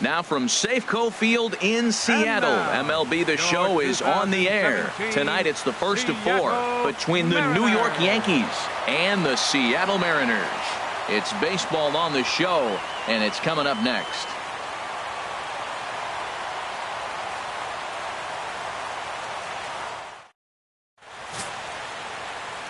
Now from Safeco Field in Seattle, MLB The Show is on the air. Tonight it's the first of 4 between the New York Yankees and the Seattle Mariners. It's baseball on the show, and it's coming up next.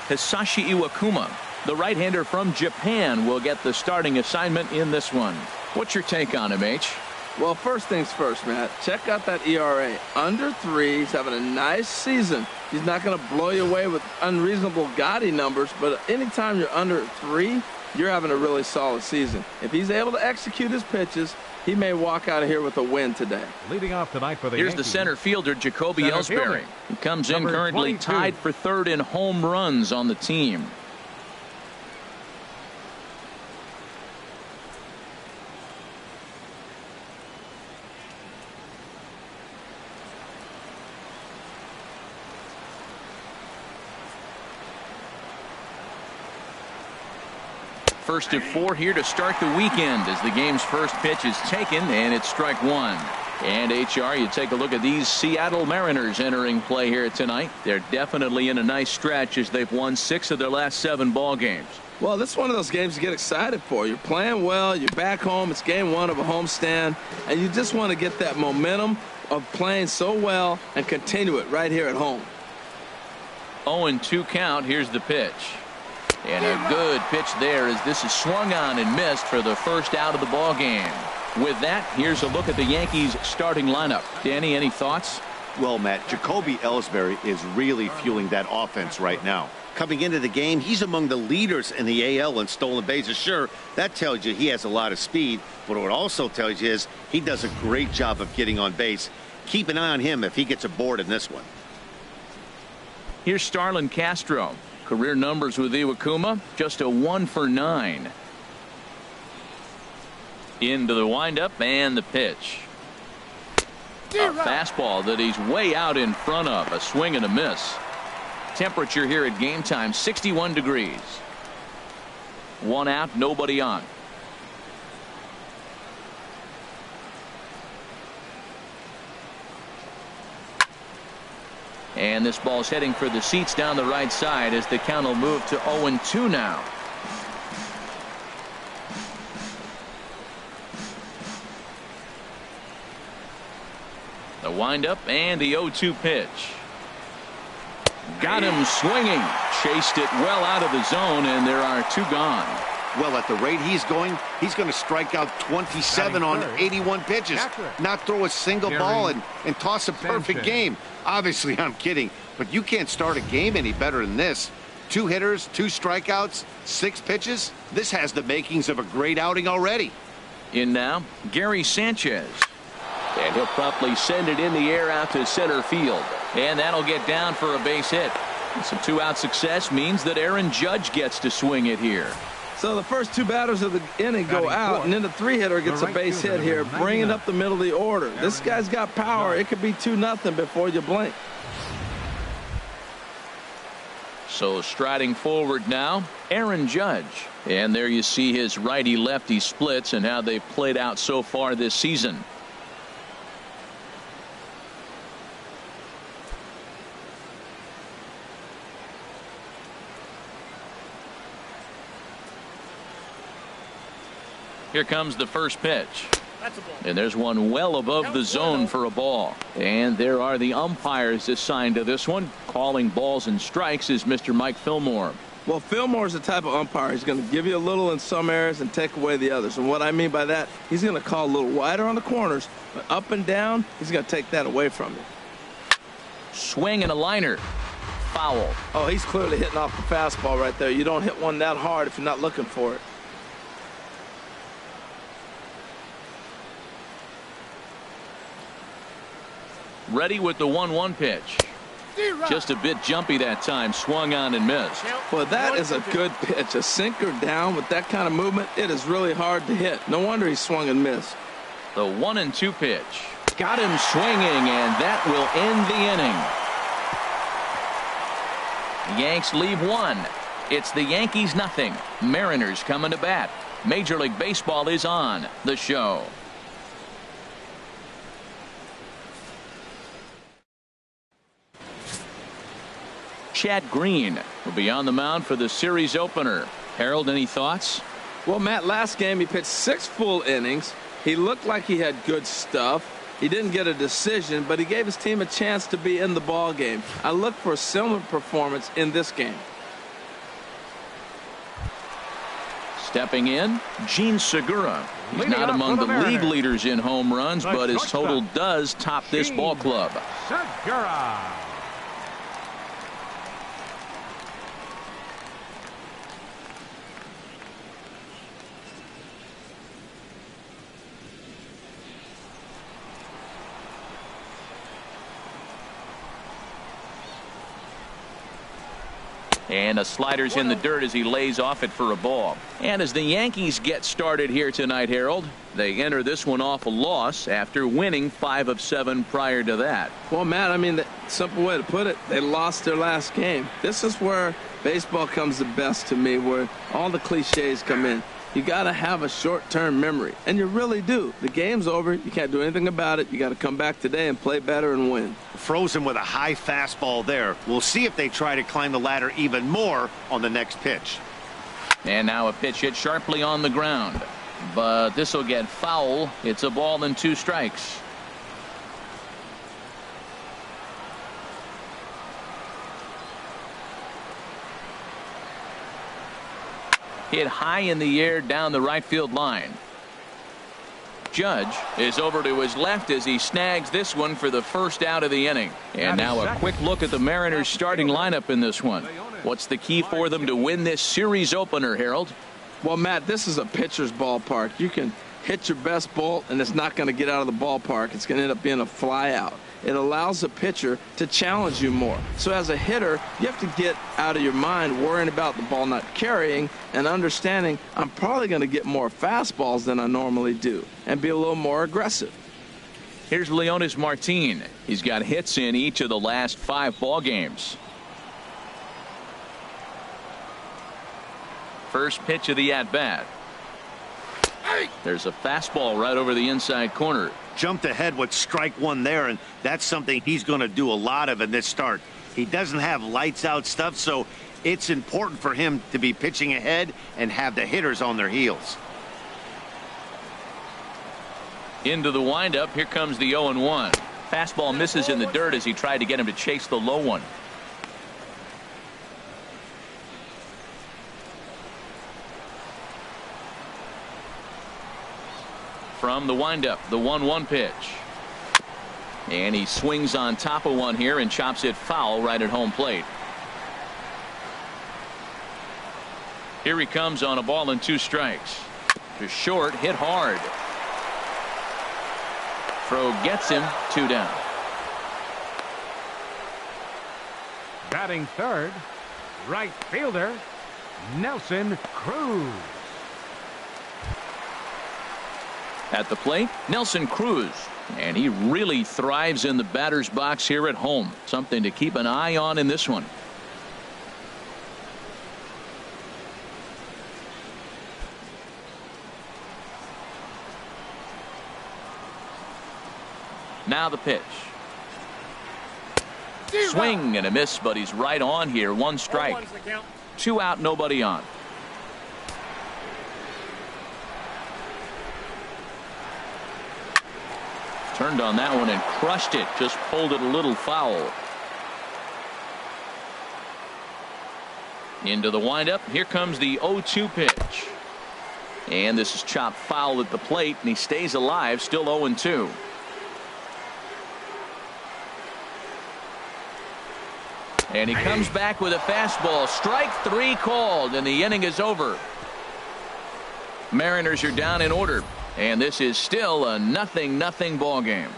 Hisashi Iwakuma, the right-hander from Japan, will get the starting assignment in this one. What's your take on him, H? Well, first things first, Matt. Check out that ERA. Under 3. He's having a nice season. He's not going to blow you away with unreasonable gaudy numbers, but anytime you're under 3, you're having a really solid season. If he's able to execute his pitches, he may walk out of here with a win today. Leading off tonight for the Here's Yankees, the center fielder, JACOBY ELLSBURY. He comes in currently 22. tied for 3rd in home runs on the team. First of 4 here to start the weekend as the game's first pitch is taken, and it's strike 1. And HR, you take a look at these Seattle Mariners entering play here tonight. They're definitely in a nice stretch as they've won 6 of their last 7 ball games. Well, this is one of those games to get excited for. You're playing well, you're back home, it's game 1 of a homestand, and you just want to get that momentum of playing so well and continue it right here at home. 0-2 count. Here's the pitch. And a good pitch there as this is swung on and missed for the first out of the ball game. With that, here's a look at the Yankees starting lineup. Danny, any thoughts? Well, Matt, JACOBY ELLSBURY is really fueling that offense right now. Coming into the game, he's among the leaders in the AL in stolen bases. Sure, that tells you he has a lot of speed, but what it also tells you is he does a great job of getting on base. Keep an eye on him if he gets aboard in this one. Here's STARLIN Castro. Career numbers with Iwakuma, just a 1 for 9. Into the windup and the pitch. A fastball that he's way out in front of. A swing and a miss. Temperature here at game time, 61 degrees. 1 out, nobody on. And this ball's heading for the seats down the right side as the count will move to 0-2 now. The windup and the 0-2 pitch. Got him swinging. Chased it well out of the zone, and there are 2 gone. Well, at the rate he's going to strike out 27 on 81 pitches. Not throw a single ball and toss a perfect game. Obviously, I'm kidding, but you can't start a game any better than this. 2 hitters, 2 strikeouts, 6 pitches. This has the makings of a great outing already. In now, Gary Sanchez. And he'll promptly send it in the air out to center field. And that'll get down for a base hit. Some 2-out success means that Aaron Judge gets to swing it here. So the first 2 batters of the inning go out, and then the 3-hitter gets a base hit here, bringing up the middle of the order. This guy's got power. It could be 2-0 before you blink. So striding forward now, Aaron Judge. And there you see his righty-lefty splits and how they've played out so far this season. Here comes the first pitch. And there's one well above the zone for a ball. And there are the umpires assigned to this one. Calling balls and strikes is Mr. Mike Fillmore. Well, Fillmore's the type of umpire. He's going to give you a little in some areas and take away the others. And what I mean by that, he's going to call a little wider on the corners, but up and down, he's going to take that away from you. Swing and a liner. Foul. Oh, he's clearly hitting off the fastball right there. You don't hit one that hard if you're not looking for it. Ready with the 1-1 pitch. Just a bit jumpy that time. Swung on and missed. Well, that is a good pitch. A sinker down with that kind of movement, it is really hard to hit. No wonder he swung and missed. The 1-2 pitch. Got him swinging, and that will end the inning. The Yanks leave 1. It's the Yankees nothing. Mariners coming to bat. Major League Baseball is on the show. Chad Green will be on the mound for the series opener. Harold, any thoughts? Well, Matt, last game he pitched 6 full innings. He looked like he had good stuff. He didn't get a decision, but he gave his team a chance to be in the ball game. I look for a similar performance in this game. Stepping in, Gene Segura. He's not among the league leaders in home runs, but his total does top this ball club. Segura. And a slider's in the dirt as he lays off it for a ball. And as the Yankees get started here tonight, Harold, they enter this one off a loss after winning 5 of 7 prior to that. Well, Matt, I mean, the simple way to put it, they lost their last game. This is where baseball comes the best to me, where all the cliches come in. You got to have a short-term memory, and you really do. The game's over. You can't do anything about it. You got to come back today and play better and win. Frozen with a high fastball there. We'll see if they try to climb the ladder even more on the next pitch. And now a pitch hit sharply on the ground, but this will get foul. It's a ball and 2 strikes. Hit high in the air down the right field line. Judge is over to his left as he snags this one for the first out of the inning. And now a quick look at the Mariners starting lineup in this one. What's the key for them to win this series opener, Harold? Well, Matt, this is a pitcher's ballpark. You can hit your best bolt and it's not going to get out of the ballpark. It's going to end up being a fly out. It allows the pitcher to challenge you more. So as a hitter, you have to get out of your mind worrying about the ball not carrying and understanding I'm probably going to get more fastballs than I normally do and be a little more aggressive. Here's Leonis Martin. He's got hits in each of the last 5 ball games. First pitch of the at-bat. There's a fastball right over the inside corner. Jumped ahead with strike 1 there, and that's something he's going to do a lot of in this start. He doesn't have lights out stuff, so it's important for him to be pitching ahead and have the hitters on their heels. Into the windup. Here comes the 0-1. Fastball misses in the dirt as he tried to get him to chase the low one. From the windup, the 1-1 pitch. And he swings on top of one here and chops it foul right at home plate. Here he comes on a ball and 2 strikes. To short, hit hard. Throw gets him, 2 down. Batting third, right fielder, Nelson Cruz. At the plate, Nelson Cruz. And he really thrives in the batter's box here at home. Something to keep an eye on in this one. Now the pitch. Swing and a miss, but he's right on here. 1 strike. 2 out, nobody on. Turned on that one and crushed it. Just pulled it a little foul. Into the windup. Here comes the 0-2 pitch. And this is chopped foul at the plate, and he stays alive, still 0-2. And he comes back with a fastball. Strike 3 called, and the inning is over. Mariners are down in order. And this is still a 0-0 ball game.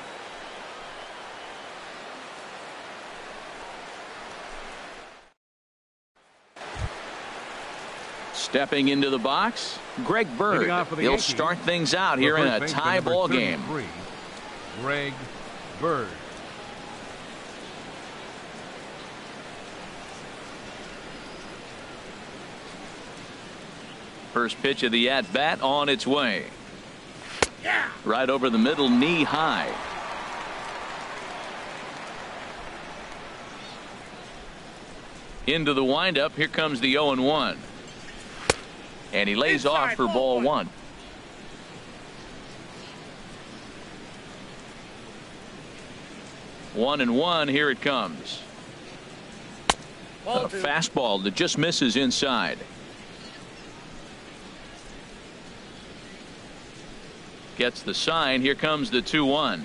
Stepping into the box, Greg Bird. He'll start things out here in a tie ball game. Greg Bird. First pitch of the at-bat on its way. Right over the middle, knee high. Into the windup. Here comes the 0-1. And he lays off for ball one. One and one. Here it comes. A fastball that just misses inside. Gets the sign. Here comes the 2-1.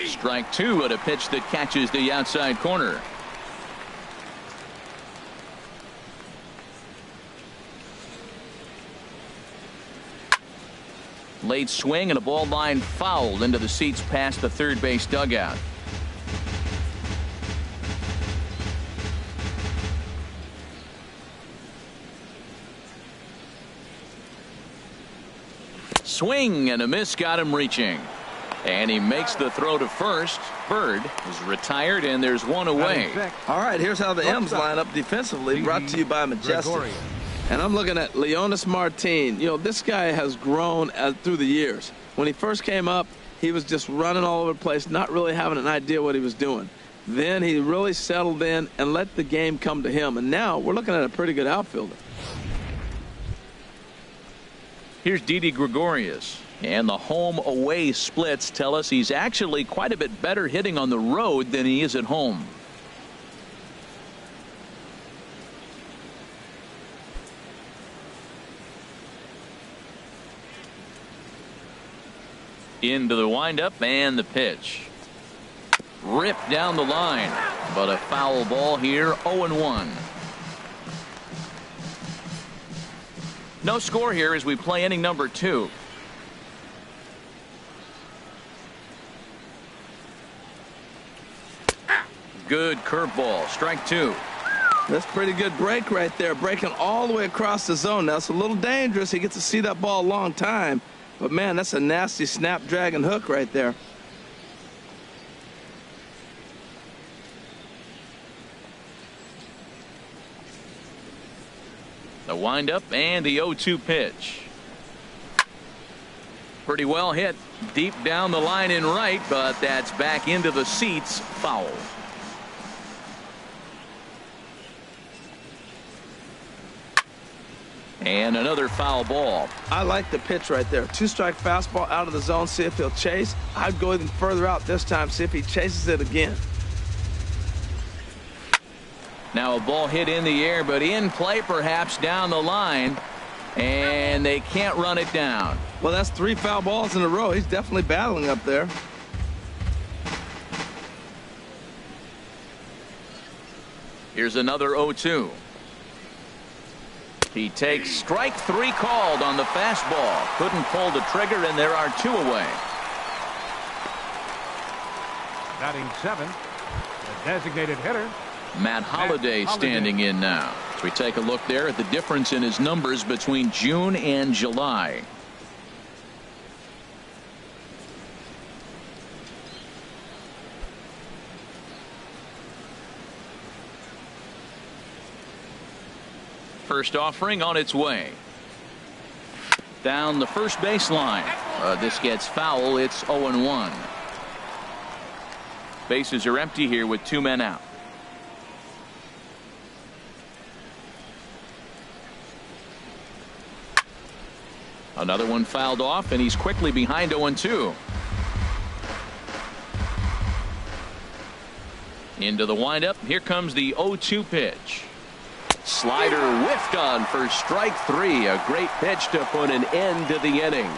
Strike two at a pitch that catches the outside corner. Late swing and a ball line fouled into the seats past the third base dugout. Swing and a miss got him reaching. And he makes the throw to first. Bird is retired and there's one away. All right, here's how the M's line up defensively, brought to you by Majestic. And I'm looking at Leonis Martin. You know, this guy has grown through the years. When he first came up, he was just running all over the place, not really having an idea what he was doing. Then he really settled in and let the game come to him. And now we're looking at a pretty good outfielder. Here's Didi Gregorius. And the home-away splits tell us he's actually quite a bit better hitting on the road than he is at home. Into the windup and the pitch. Ripped down the line, but a foul ball here. 0-1. No score here as we play inning number 2. Good curveball. Strike two. That's pretty good break right there, breaking all the way across the zone. Now it's a little dangerous. He gets to see that ball a long time. But, man, that's a nasty snapdragon hook right there. The windup and the 0-2 pitch. Pretty well hit deep down the line in right, but that's back into the seats. Foul. And another foul ball. I like the pitch right there. 2-strike fastball out of the zone. See if he'll chase. I'd go even further out this time. See if he chases it again. Now a ball hit in the air, but in play perhaps down the line. And they can't run it down. Well, that's 3 foul balls in a row. He's definitely battling up there. Here's another 0-2. He takes strike 3 called on the fastball. Couldn't pull the trigger, and there are 2 away. Batting 7, the designated hitter, Matt Holliday standing in now. As we take a look there at the difference in his numbers between June and July. First offering on its way. Down the first baseline. This gets foul. It's 0-1. Bases are empty here with 2 men out. Another one fouled off, and he's quickly behind 0-2. Into the windup. Here comes the 0-2 pitch. Slider whiffed on for strike 3. A great pitch to put an end to the inning.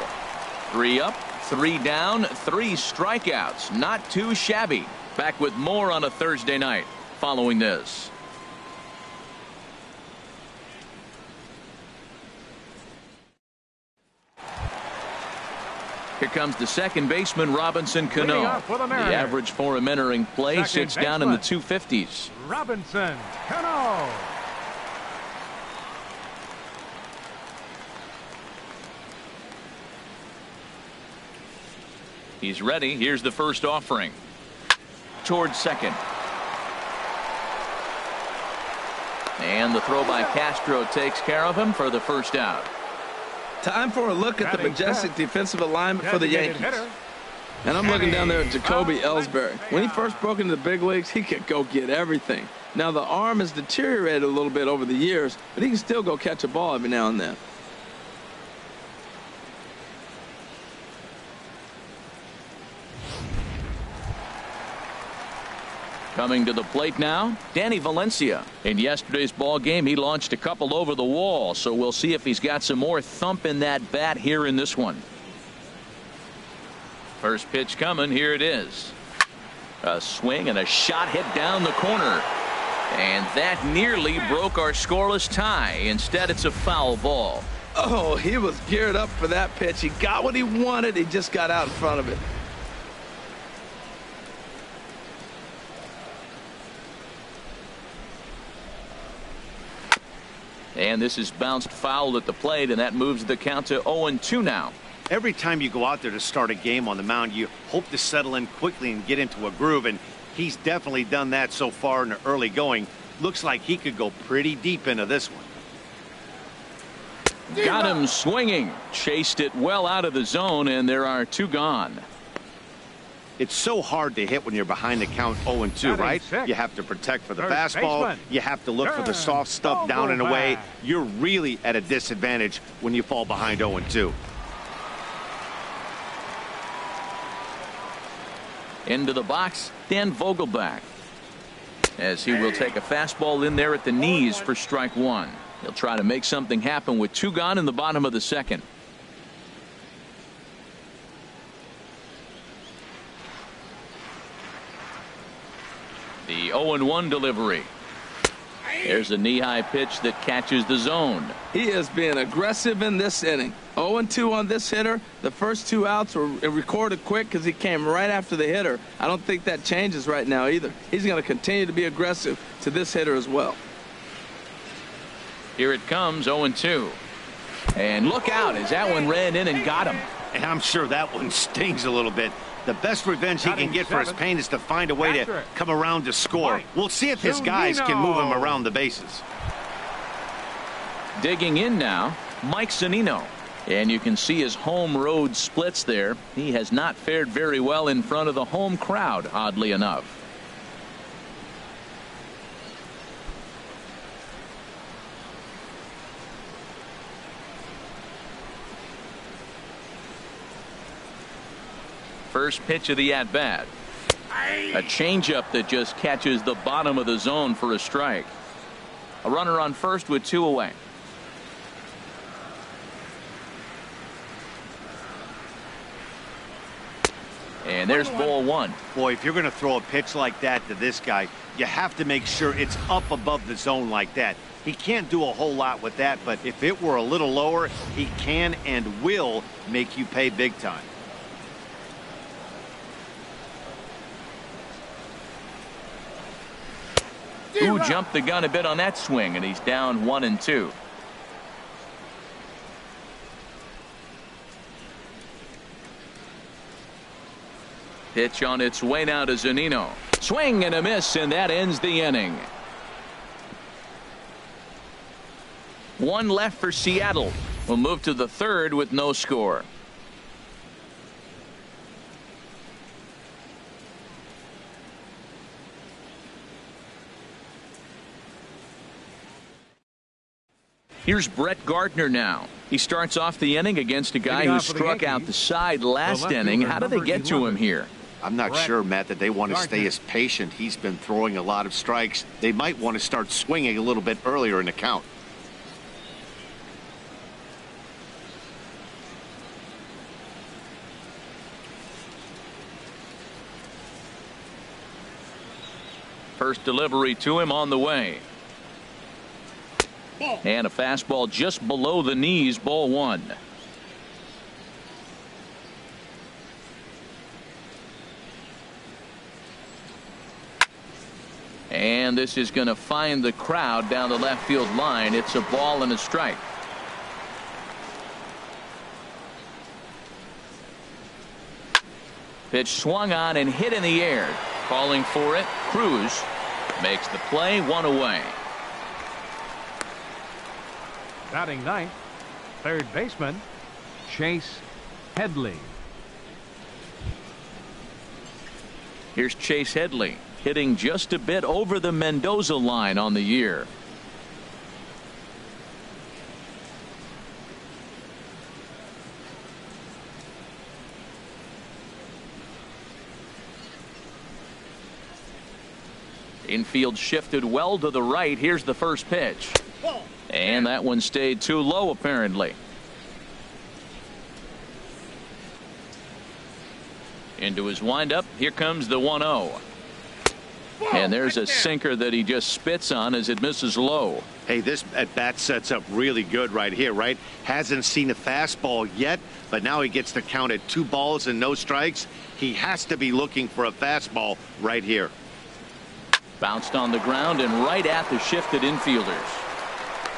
3 up, 3 down, 3 strikeouts. Not too shabby. Back with more on a Thursday night following this. Here comes the second baseman, Robinson Cano. The average for him entering play sits down in the 250s. Robinson Cano. He's ready. Here's the first offering. Towards second. And the throw by Castro takes care of him for the first out. Time for a look at the majestic defensive alignment for the Yankees. And I'm looking down there at JACOBY ELLSBURY. When he first broke into the big leagues, he could go get everything. Now, the arm has deteriorated a little bit over the years, but he can still go catch a ball every now and then. Coming to the plate now, Danny Valencia. In yesterday's ball game, he launched a couple over the wall, so we'll see if he's got some more thump in that bat here in this one. First pitch coming, here it is. A swing and a shot hit down the corner. And that nearly broke our scoreless tie. Instead, it's a foul ball. Oh, he was geared up for that pitch. He got what he wanted. He just got out in front of it. And this is bounced foul at the plate, and that moves the count to 0-2 now. Every time you go out there to start a game on the mound, you hope to settle in quickly and get into a groove, and he's definitely done that so far in the early going. Looks like he could go pretty deep into this one. Got him swinging. Chased it well out of the zone, and there are two gone. It's so hard to hit when you're behind the count 0-2, right? You have to protect for the fastball. You have to look for the soft stuff down and away. You're really at a disadvantage when you fall behind 0-2. Into the box, Dan VOGELBACH, as he will take a fastball in there at the knees for strike one. He'll try to make something happen with two gone in the bottom of the second. The 0-1 delivery. There's a knee-high pitch that catches the zone. He is being aggressive in this inning. 0-2 on this hitter. The first two outs were recorded quick because he came right after the hitter. I don't think that changes right now either. He's going to continue to be aggressive to this hitter as well. Here it comes, 0-2. And look out as that one ran in and got him. And I'm sure that one stings a little bit. The best revenge he can get for his pain is to find a way to come around to score. We'll see if his guys can move him around the bases. Digging in now, Mike Zunino. And you can see his home road splits there. He has not fared very well in front of the home crowd, oddly enough. First pitch of the at-bat. A changeup that just catches the bottom of the zone for a strike. A runner on first with two away. And there's ball one. Boy, if you're going to throw a pitch like that to this guy, you have to make sure it's up above the zone like that. He can't do a whole lot with that, but if it were a little lower, he can and will make you pay big time. Who jumped the gun a bit on that swing, and he's down 1-2. Pitch on its way now to Zunino. Swing and a miss, and that ends the inning. One left for Seattle. We'll move to the third with no score. Here's Brett Gardner now. He starts off the inning against a guy who struck out the side last inning. How did they get to him here? I'm not sure, Matt, that they want to stay as patient. He's been throwing a lot of strikes. They might want to start swinging a little bit earlier in the count. First delivery to him on the way. And a fastball just below the knees, ball one. And this is going to find the crowd down the left field line. It's a ball and a strike. Pitch swung on and hit in the air. Calling for it, Cruz makes the play, one away. Batting ninth, third baseman, Chase Headley. Here's Chase Headley, hitting just a bit over the Mendoza line on the year. Infield shifted well to the right. Here's the first pitch. And that one stayed too low, apparently. Into his windup. Here comes the 1-0. And there's a sinker that he just spits on as it misses low. Hey, this at bat sets up really good right here, right? Hasn't seen a fastball yet, but now he gets to count at 2 balls and no strikes. He has to be looking for a fastball right here. Bounced on the ground and right at the shifted infielders.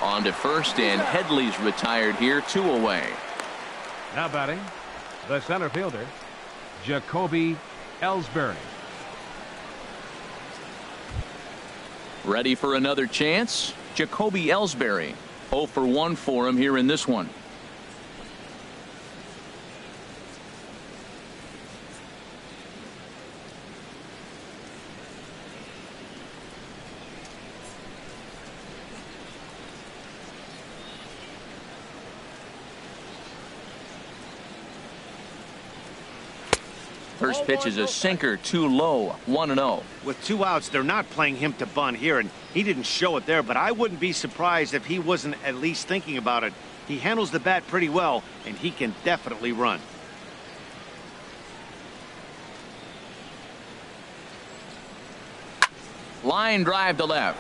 On to first, and Headley's retired here, 2 away. Now batting, the center fielder, JACOBY ELLSBURY. Ready for another chance? JACOBY ELLSBURY. 0 for 1 for him here in this one. First pitch is a sinker, too low, 1-0. With 2 outs, they're not playing him to bunt here, and he didn't show it there, but I wouldn't be surprised if he wasn't at least thinking about it. He handles the bat pretty well, and he can definitely run. Line drive to left.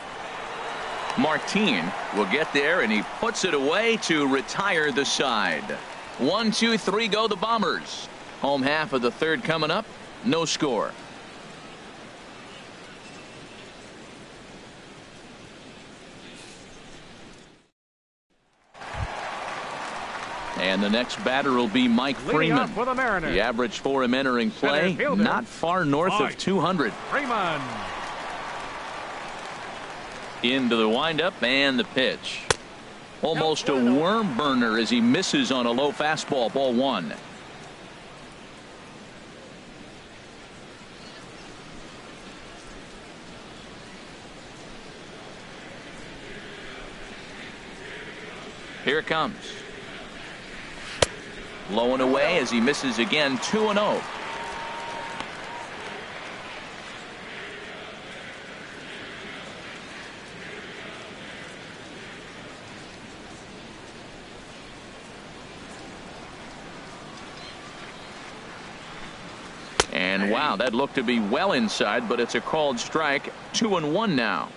Martin will get there, and he puts it away to retire the side. 1, 2, 3 go the Bombers. Home half of the third coming up. No score. And the next batter will be Mike Freeman. The average for him entering play, not far north of 200. Freeman. Into the windup and the pitch. Almost a worm burner as he misses on a low fastball, ball 1. Here it comes. Low and away as he misses again, 2-0. And wow, that looked to be well inside, but it's a called strike. 2-1 now.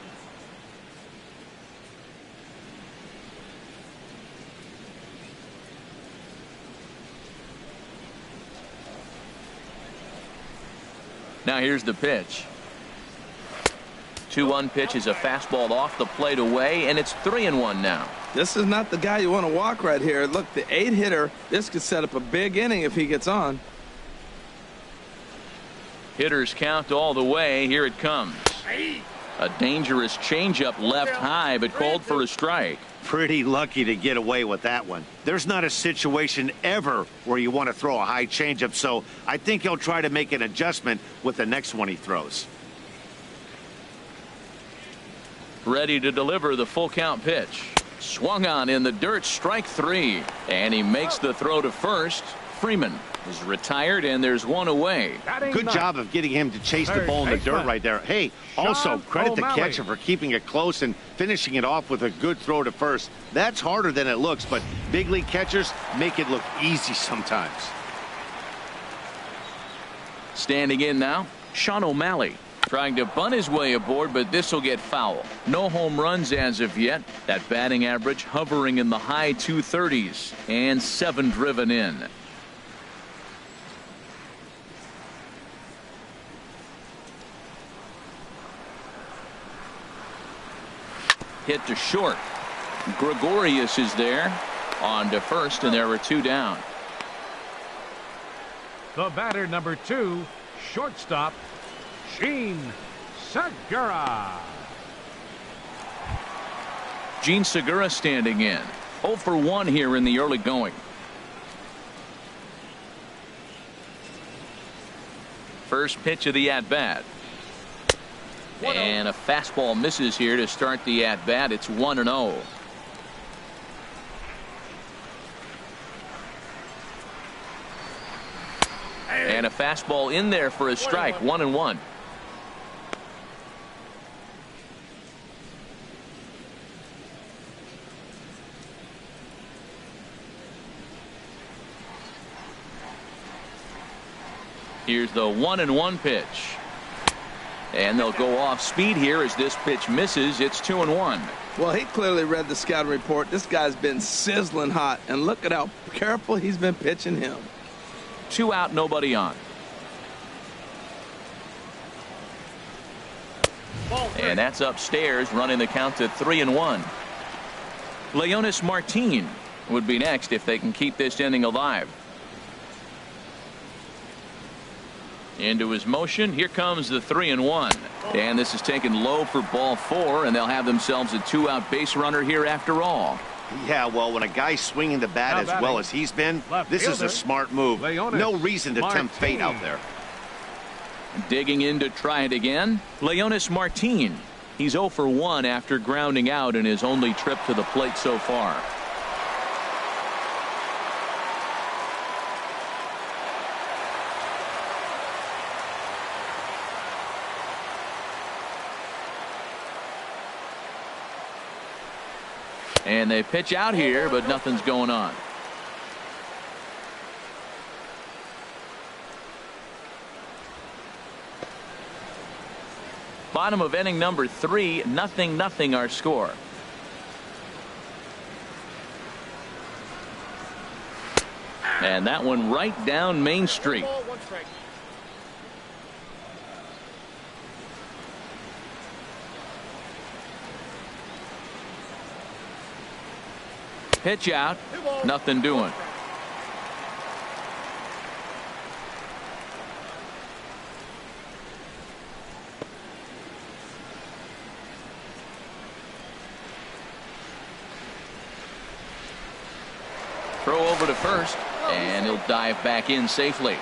Now here's the pitch. 2-1 pitch is a fastball off the plate away, and it's 3-1 now. This is not the guy you want to walk right here. Look, the 8-hitter, this could set up a big inning if he gets on. Hitters count all the way. Here it comes. A dangerous changeup left high, but called for a strike. Pretty lucky to get away with that one. There's not a situation ever where you want to throw a high changeup, so I think he'll try to make an adjustment with the next one he throws. Ready to deliver the full count pitch. Swung on in the dirt, strike 3. And he makes the throw to first. Freeman is retired, and there's 1 away. Good job of getting him to chase the ball in the dirt right there. Hey, also credit the catcher for keeping it close and finishing it off with a good throw to first. That's harder than it looks, but big league catchers make it look easy sometimes. Standing in now, Sean O'Malley. Trying to bunt his way aboard, but this will get foul. No home runs as of yet. That batting average hovering in the high 230s, and 7 driven in. Hit to short. Gregorius is there. On to first, and there were 2 down. The batter, number 2, shortstop, Gene Segura. Gene Segura standing in. 0 for 1 here in the early going. First pitch of the at-bat. And a fastball misses here to start the at-bat. It's 1-0. And a fastball in there for a strike. 1-1. Here's the 1-1 pitch. And they'll go off speed here as this pitch misses. It's 2-1. Well, he clearly read the scouting report. This guy's been sizzling hot, and look at how careful he's been pitching him. 2 out, nobody on. And that's upstairs, running the count to 3-1. Leonis Martin would be next if they can keep this inning alive. Into his motion. Here comes the 3-1. And this is taken low for ball 4, and they'll have themselves a 2-out base runner here after all. Yeah, well, when a guy's swinging the bat as well as he's been, this is a smart move. No reason to tempt fate out there. Digging in to try it again. Leonis Martin. He's 0 for 1 after grounding out in his only trip to the plate so far. And they pitch out here, but nothing's going on. Bottom of inning number 3, 0-0 our score. And that one right down Main Street. Pitch out, nothing doing. Throw over to first, and he'll dive back in safely.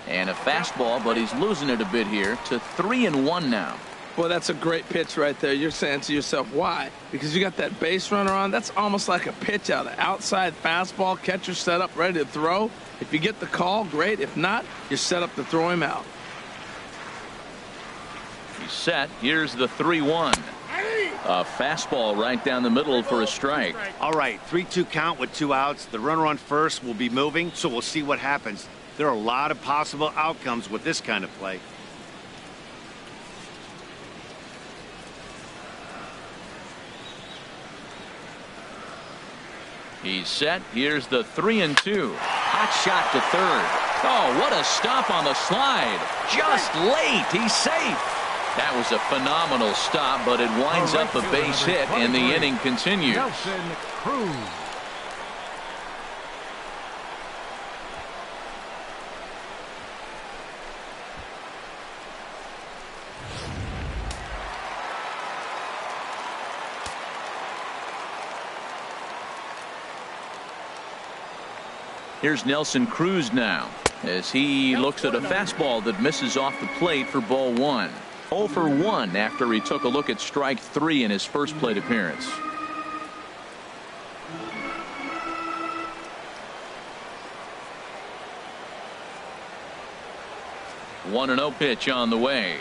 And a fastball, but he's losing it a bit here to 3-1 now. Well, that's a great pitch right there. You're saying to yourself, why? Because you got that base runner on. That's almost like a pitch out. An outside fastball, catcher set up, ready to throw. If you get the call, great. If not, you're set up to throw him out. He's set. Here's the 3-1. A fastball right down the middle for a strike. All right, 3-2 count with 2 outs. The runner on first will be moving, so we'll see what happens. There are a lot of possible outcomes with this kind of play. He's set. Here's the 3-2. Hot shot to third. Oh, what a stop on the slide. Just late. He's safe. That was a phenomenal stop, but it winds up a base hit, and the inning continues. Nelson Cruz. Here's Nelson Cruz now as he looks at a fastball that misses off the plate for ball 1. 0 for 1 after he took a look at strike 3 in his first plate appearance. One 1-0 pitch on the way.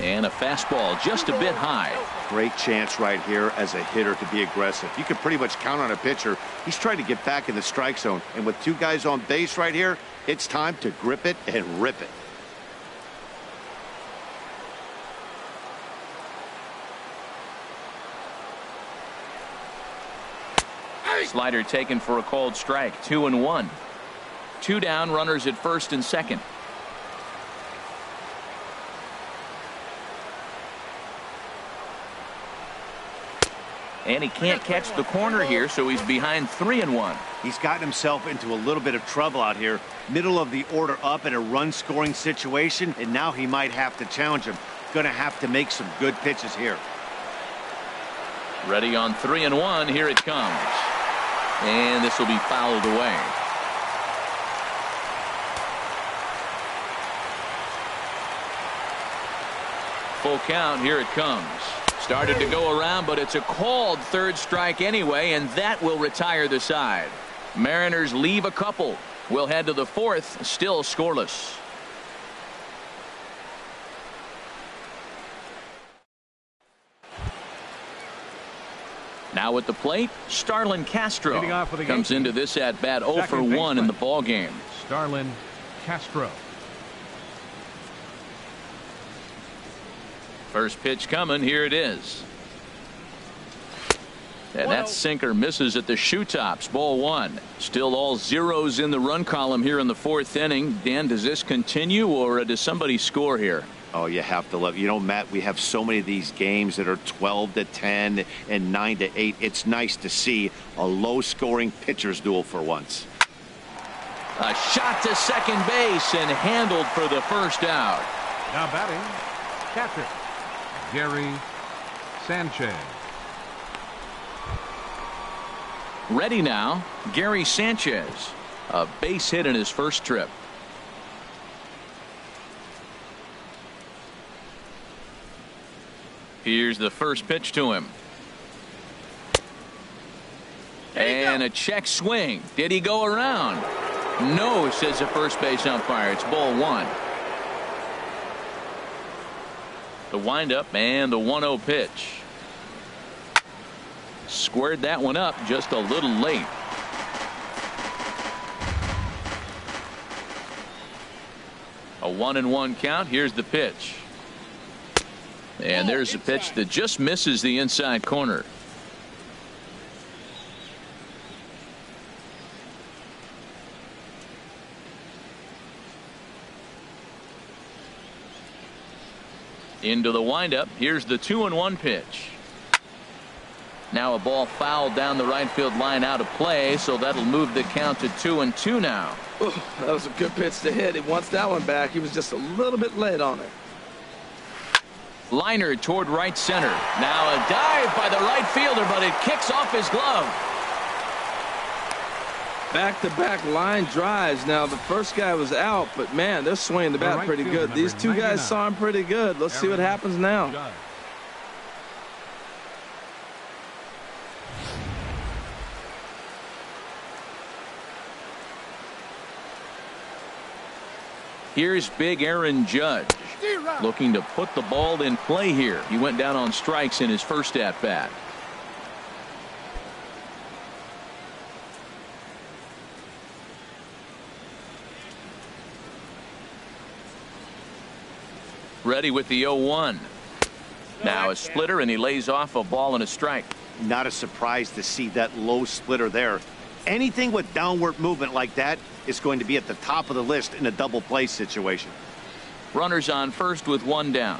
And a fastball just a bit high. Great chance right here as a hitter to be aggressive. You can pretty much count on a pitcher. He's trying to get back in the strike zone. And with 2 guys on base right here, it's time to grip it and rip it. Slider taken for a called strike. 2-1. 2 down, runners at first and second. And he can't catch the corner here, so he's behind 3-1. He's gotten himself into a little bit of trouble out here. Middle of the order up in a run-scoring situation, and now he might have to challenge him. Going to have to make some good pitches here. Ready on 3-1. Here it comes. And this will be fouled away. Full count. Here it comes. Started to go around, but it's a called third strike anyway, and that will retire the side. Mariners leave a couple. We'll head to the fourth, still scoreless. Now at the plate, STARLIN CASTRO comes into this at bat 0 for 1 in the ball game. STARLIN CASTRO. First pitch coming. Here it is. And that sinker misses at the shoe tops. Ball 1. Still all zeros in the run column here in the fourth inning. Dan, does this continue, or does somebody score here? Oh, you have to love. You know, Matt, we have so many of these games that are 12-10 and 9-8. It's nice to see a low-scoring pitcher's duel for once. A shot to second base and handled for the first out. Now batting, catcher Gary Sanchez. Ready now, Gary Sanchez. A base hit in his first trip. Here's the first pitch to him. And a check swing. Did he go around? No, says the first base umpire. It's ball 1. The windup and the 1-0 pitch. Squared that one up just a little late. A 1-1 count. Here's the pitch. And there's a pitch that just misses the inside corner. Into the windup. Here's the 2-1 pitch. Now a ball fouled down the right field line out of play, so that'll move the count to 2-2 now. Ooh, that was a good pitch to hit. He wants that one back. He was just a little bit late on it. Liner toward right center. Now a dive by the right fielder, but it kicks off his glove. Back-to-back line drives. Now the first guy was out, but man, they're swinging the bat pretty good. These two guys saw him pretty good. Let's see what happens now. Here's big Aaron Judge looking to put the ball in play here. He went down on strikes in his first at bat. Ready with the 0-1. Now a splitter, and he lays off a ball and a strike. Not a surprise to see that low splitter there. Anything with downward movement like that is going to be at the top of the list in a double play situation. Runners on first with 1 down.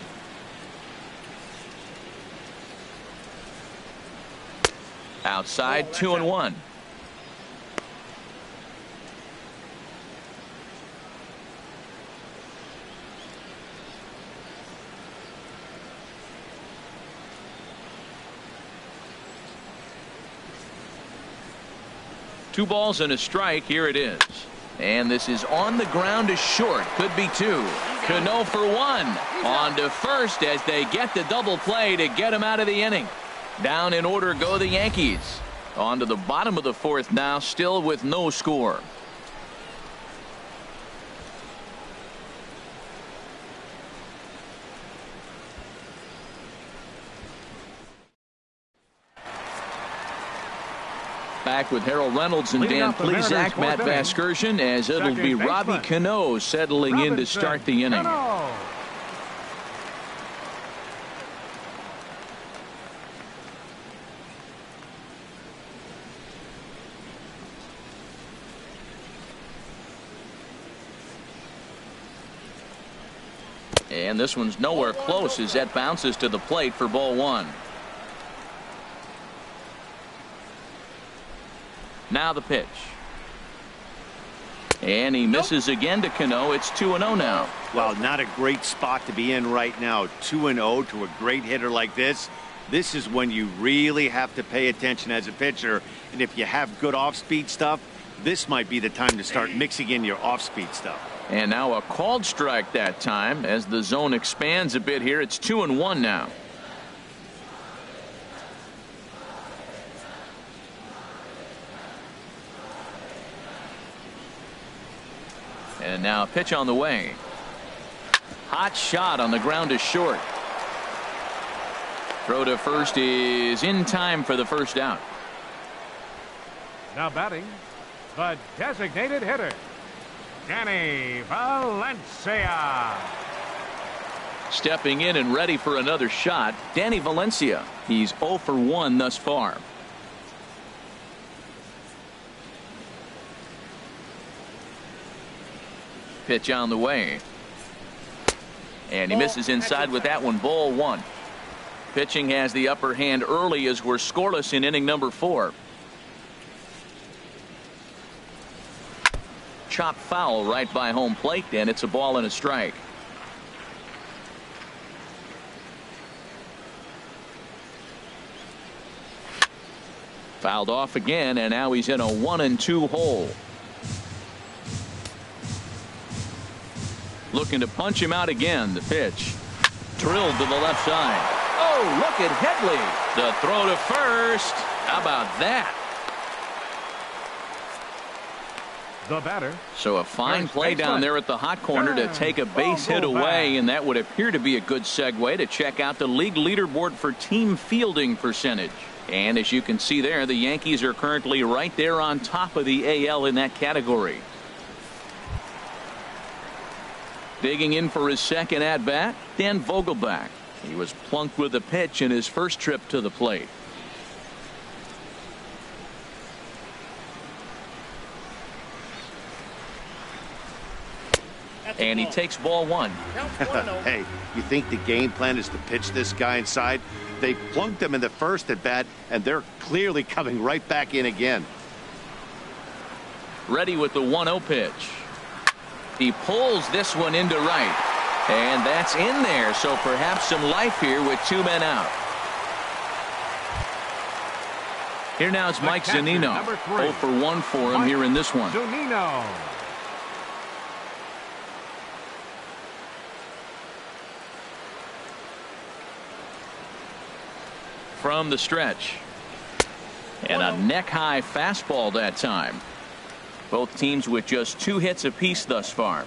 Outside, 2-1. Two balls and a strike. Here it is. And this is on the ground to short. Could be 2. CANO for 1. On to first as they get the double play to get him out of the inning. Down in order go the Yankees. On to the bottom of the fourth now, still with no score. Back with Harold Reynolds and Dan Plesac, Matt Vasgersian, as it'll be Robbie CANO settling in to start the inning. And this one's nowhere close as that bounces to the plate for ball 1. Now the pitch. And he misses again to CANO. It's 2-0 now. Well, not a great spot to be in right now. 2-0 to a great hitter like this. This is when you really have to pay attention as a pitcher. And if you have good off-speed stuff, this might be the time to start mixing in your off-speed stuff. And now a called strike that time as the zone expands a bit here. It's 2-1 now. And now a pitch on the way. Hot shot on the ground to short. Throw to first is in time for the first out. Now batting, the designated hitter, Danny Valencia. Stepping in and ready for another shot, Danny Valencia. He's 0 for 1 thus far. Pitch on the way. And he misses inside with that one. Ball 1. Pitching has the upper hand early as we're scoreless in inning number 4. Chop foul right by home plate, and it's a ball and a strike. Fouled off again, and now he's in a 1-2 hole. Looking to punch him out again. The pitch drilled to the left side. Oh, look at Headley. The throw to first. How about that? The batter. So a fine play down there at the hot corner to take a base hit away, and that would appear to be a good segue to check out the league leaderboard for team fielding percentage. And as you can see there, the Yankees are currently right there on top of the AL in that category. Digging in for his second at bat, Dan VOGELBACH. He was plunked with a pitch in his first trip to the plate. And he takes ball 1. Hey, you think the game plan is to pitch this guy inside? They plunked him in the first at bat, and they're clearly coming right back in again. Ready with the 1-0 pitch. He pulls this one into right. And that's in there, so perhaps some life here with 2 men out. Here now is Mike Zunino. 0 for 1 for him here in this one. Zunino. From the stretch. And a neck-high fastball that time. Both teams with just 2 hits apiece thus far.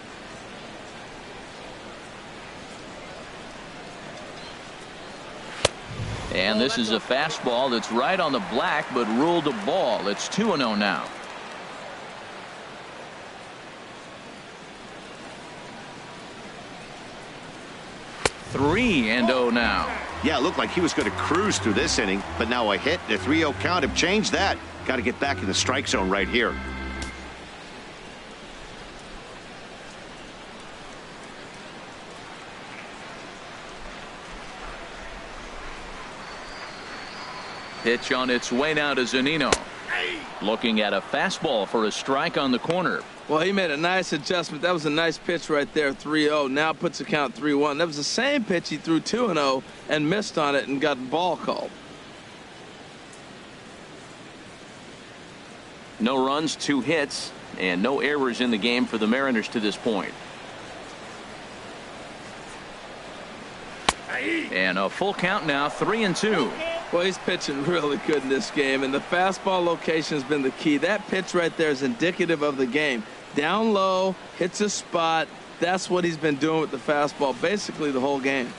And this is a fastball that's right on the black but ruled a ball. It's 2-0 now. Three and 0 now. Yeah, it looked like he was going to cruise through this inning, but now a hit, the 3-0 count have changed that. Got to get back in the strike zone right here. Pitch on its way now to Zunino. Looking at a fastball for a strike on the corner. Well, he made a nice adjustment. That was a nice pitch right there, 3-0. Now puts the count 3-1. That was the same pitch he threw 2-0 and missed on it and got the ball called. No runs, 2 hits, and no errors in the game for the Mariners to this point. And a full count now, 3-2. Well, he's pitching really good in this game, and the fastball location has been the key. That pitch right there is indicative of the game. Down low, hits a spot. That's what he's been doing with the fastball basically the whole game.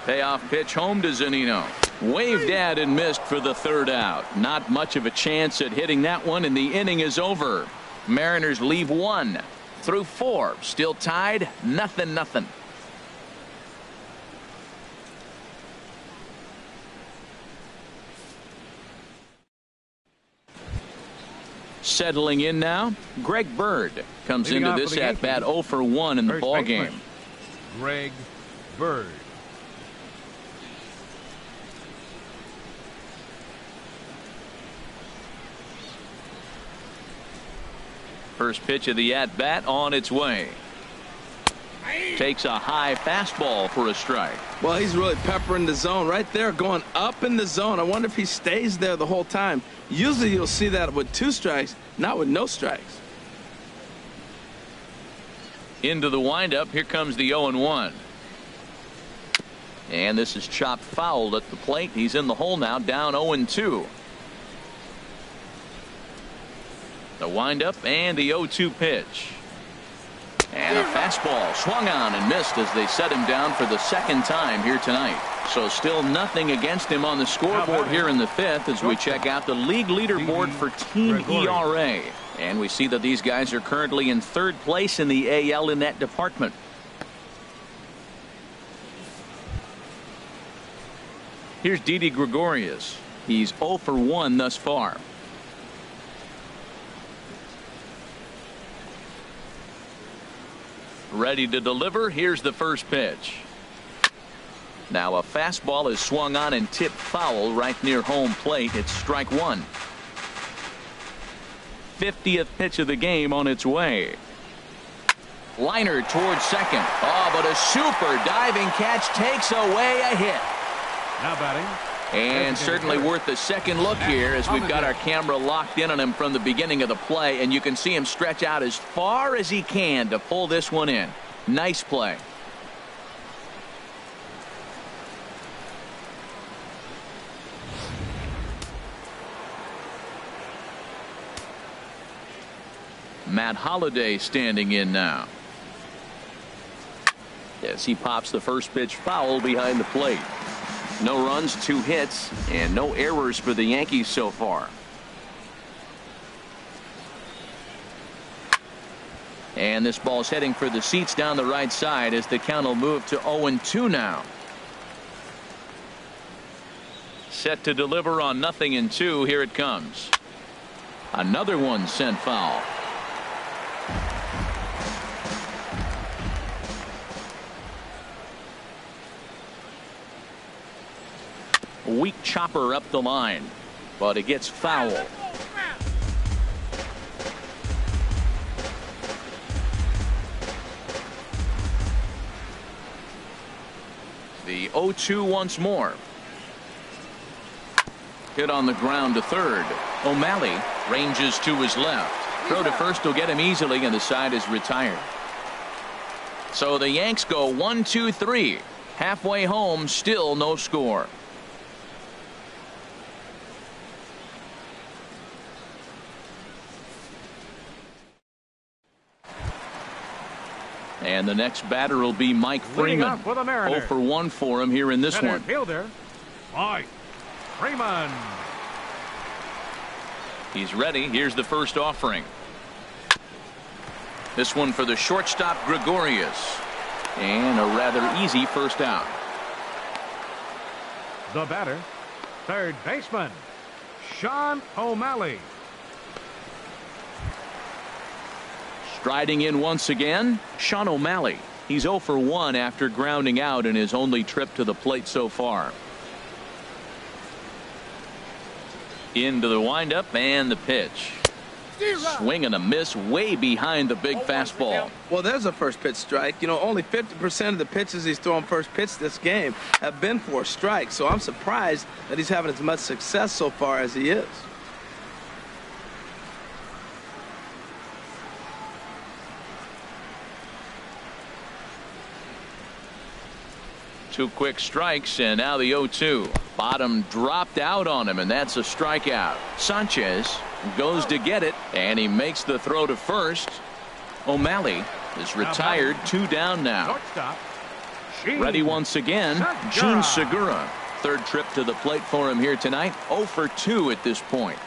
Payoff pitch home to Zunino. Waved at and missed for the 3rd out. Not much of a chance at hitting that one, and the inning is over. Mariners leave 1 through 4. Still tied, 0-0. Settling in now, Greg Bird comes into this at bat 0 for 1 in the ball game. Greg Bird. First pitch of the at-bat on its way. Takes a high fastball for a strike. Well, he's really peppering the zone right there, going up in the zone. I wonder if he stays there the whole time. Usually you'll see that with 2 strikes, not with no strikes. Into the windup. Here comes the 0-1. And this is chopped foul at the plate. He's in the hole now, down 0-2. The windup and the 0-2 pitch. And a fastball swung on and missed as they set him down for the second time here tonight. So still nothing against him on the scoreboard here in the 5th as we check out the league leaderboard for team ERA. And we see that these guys are currently in 3rd place in the AL in that department. Here's Didi Gregorius. He's 0 for 1 thus far. Ready to deliver. Here's the first pitch. Now a fastball is swung on and tipped foul right near home plate. It's strike 1. 50th pitch of the game on its way. Liner towards second. Oh, but a super diving catch takes away a hit. Now batting. And certainly worth a second look here as we've got our camera locked in on him from the beginning of the play, and you can see him stretch out as far as he can to pull this one in. Nice play. Matt Holliday standing in now. As he pops the first pitch foul behind the plate. No runs, 2 hits, and no errors for the Yankees so far. And this ball's heading for the seats down the right side as the count will move to 0-2 now. Set to deliver on 0-2. Here it comes. Another one sent foul. Weak chopper up the line, but it gets foul. The 0-2 once more. Hit on the ground to third. O'Malley ranges to his left. Throw to first will get him easily, and the side is retired. So the Yanks go 1-2-3. Halfway home, still no score. And the next batter will be Mike Freeman. 0 for 1 for him here in this one. Fielder, Mike Freeman. He's ready. Here's the first offering. This one for the shortstop Gregorius. And a rather easy first out. The batter, third baseman, Sean O'Malley. Striding in once again, Sean O'Malley. He's 0 for 1 after grounding out in his only trip to the plate so far. Into the windup and the pitch. Swing and a miss way behind the big fastball. Well, there's a first pitch strike. You know, only 50% of the pitches he's throwing first pitch this game have been for a strike. So I'm surprised that he's having as much success so far as he is. Two quick strikes, and now the 0-2. Bottom dropped out on him, and that's a strikeout. Sanchez goes to get it, and he makes the throw to first. O'Malley is retired, 2 down now. Ready once again, Gene Segura. Third trip to the plate for him here tonight. 0 for 2 at this point.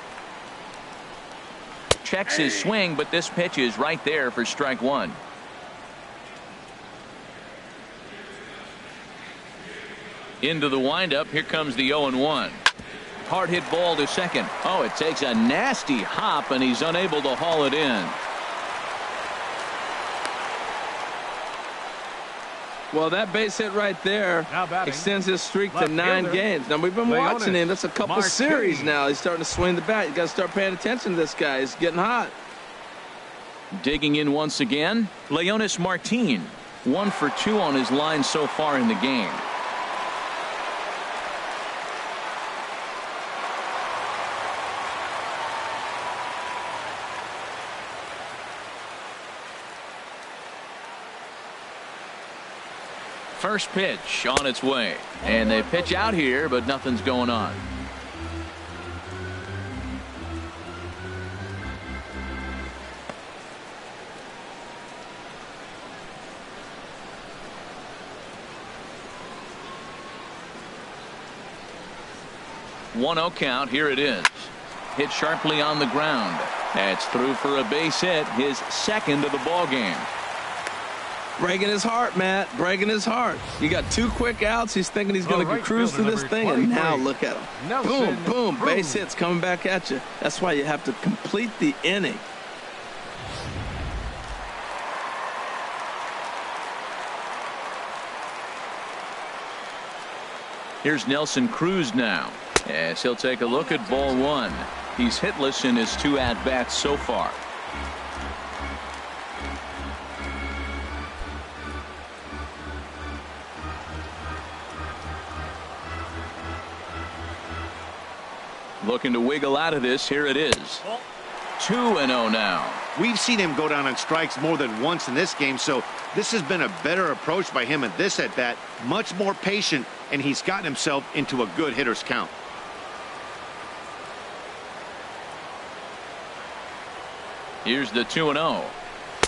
Checks his swing, but this pitch is right there for strike 1. Into the windup. Here comes the 0-1. Hard hit ball to second. Oh, it takes a nasty hop, and he's unable to haul it in. Well, that base hit right there extends his streak to 9 games. Now, we've been watching him. That's a couple series now. He's starting to swing the bat. You got to start paying attention to this guy. He's getting hot. Digging in once again, Leonis Martin. 1 for 2 on his line so far in the game. First pitch on its way, and they pitch out here, but nothing's going on. One 0 count. Here it is. Hit sharply on the ground. That's through for a base hit, his second of the ball game. Breaking his heart, Matt. Breaking his heart. You got 2 quick outs. He's thinking he's going to cruise through this thing, and now look at him. Boom, boom. Base hits coming back at you. That's why you have to complete the inning. Here's Nelson Cruz now, as he'll take a look at ball 1. He's hitless in his 2 at-bats so far. Looking to wiggle out of this. Here it is. 2-0 now. We've seen him go down on strikes more than once in this game, so this has been a better approach by him at this at-bat. Much more patient, and he's gotten himself into a good hitter's count. Here's the 2-0.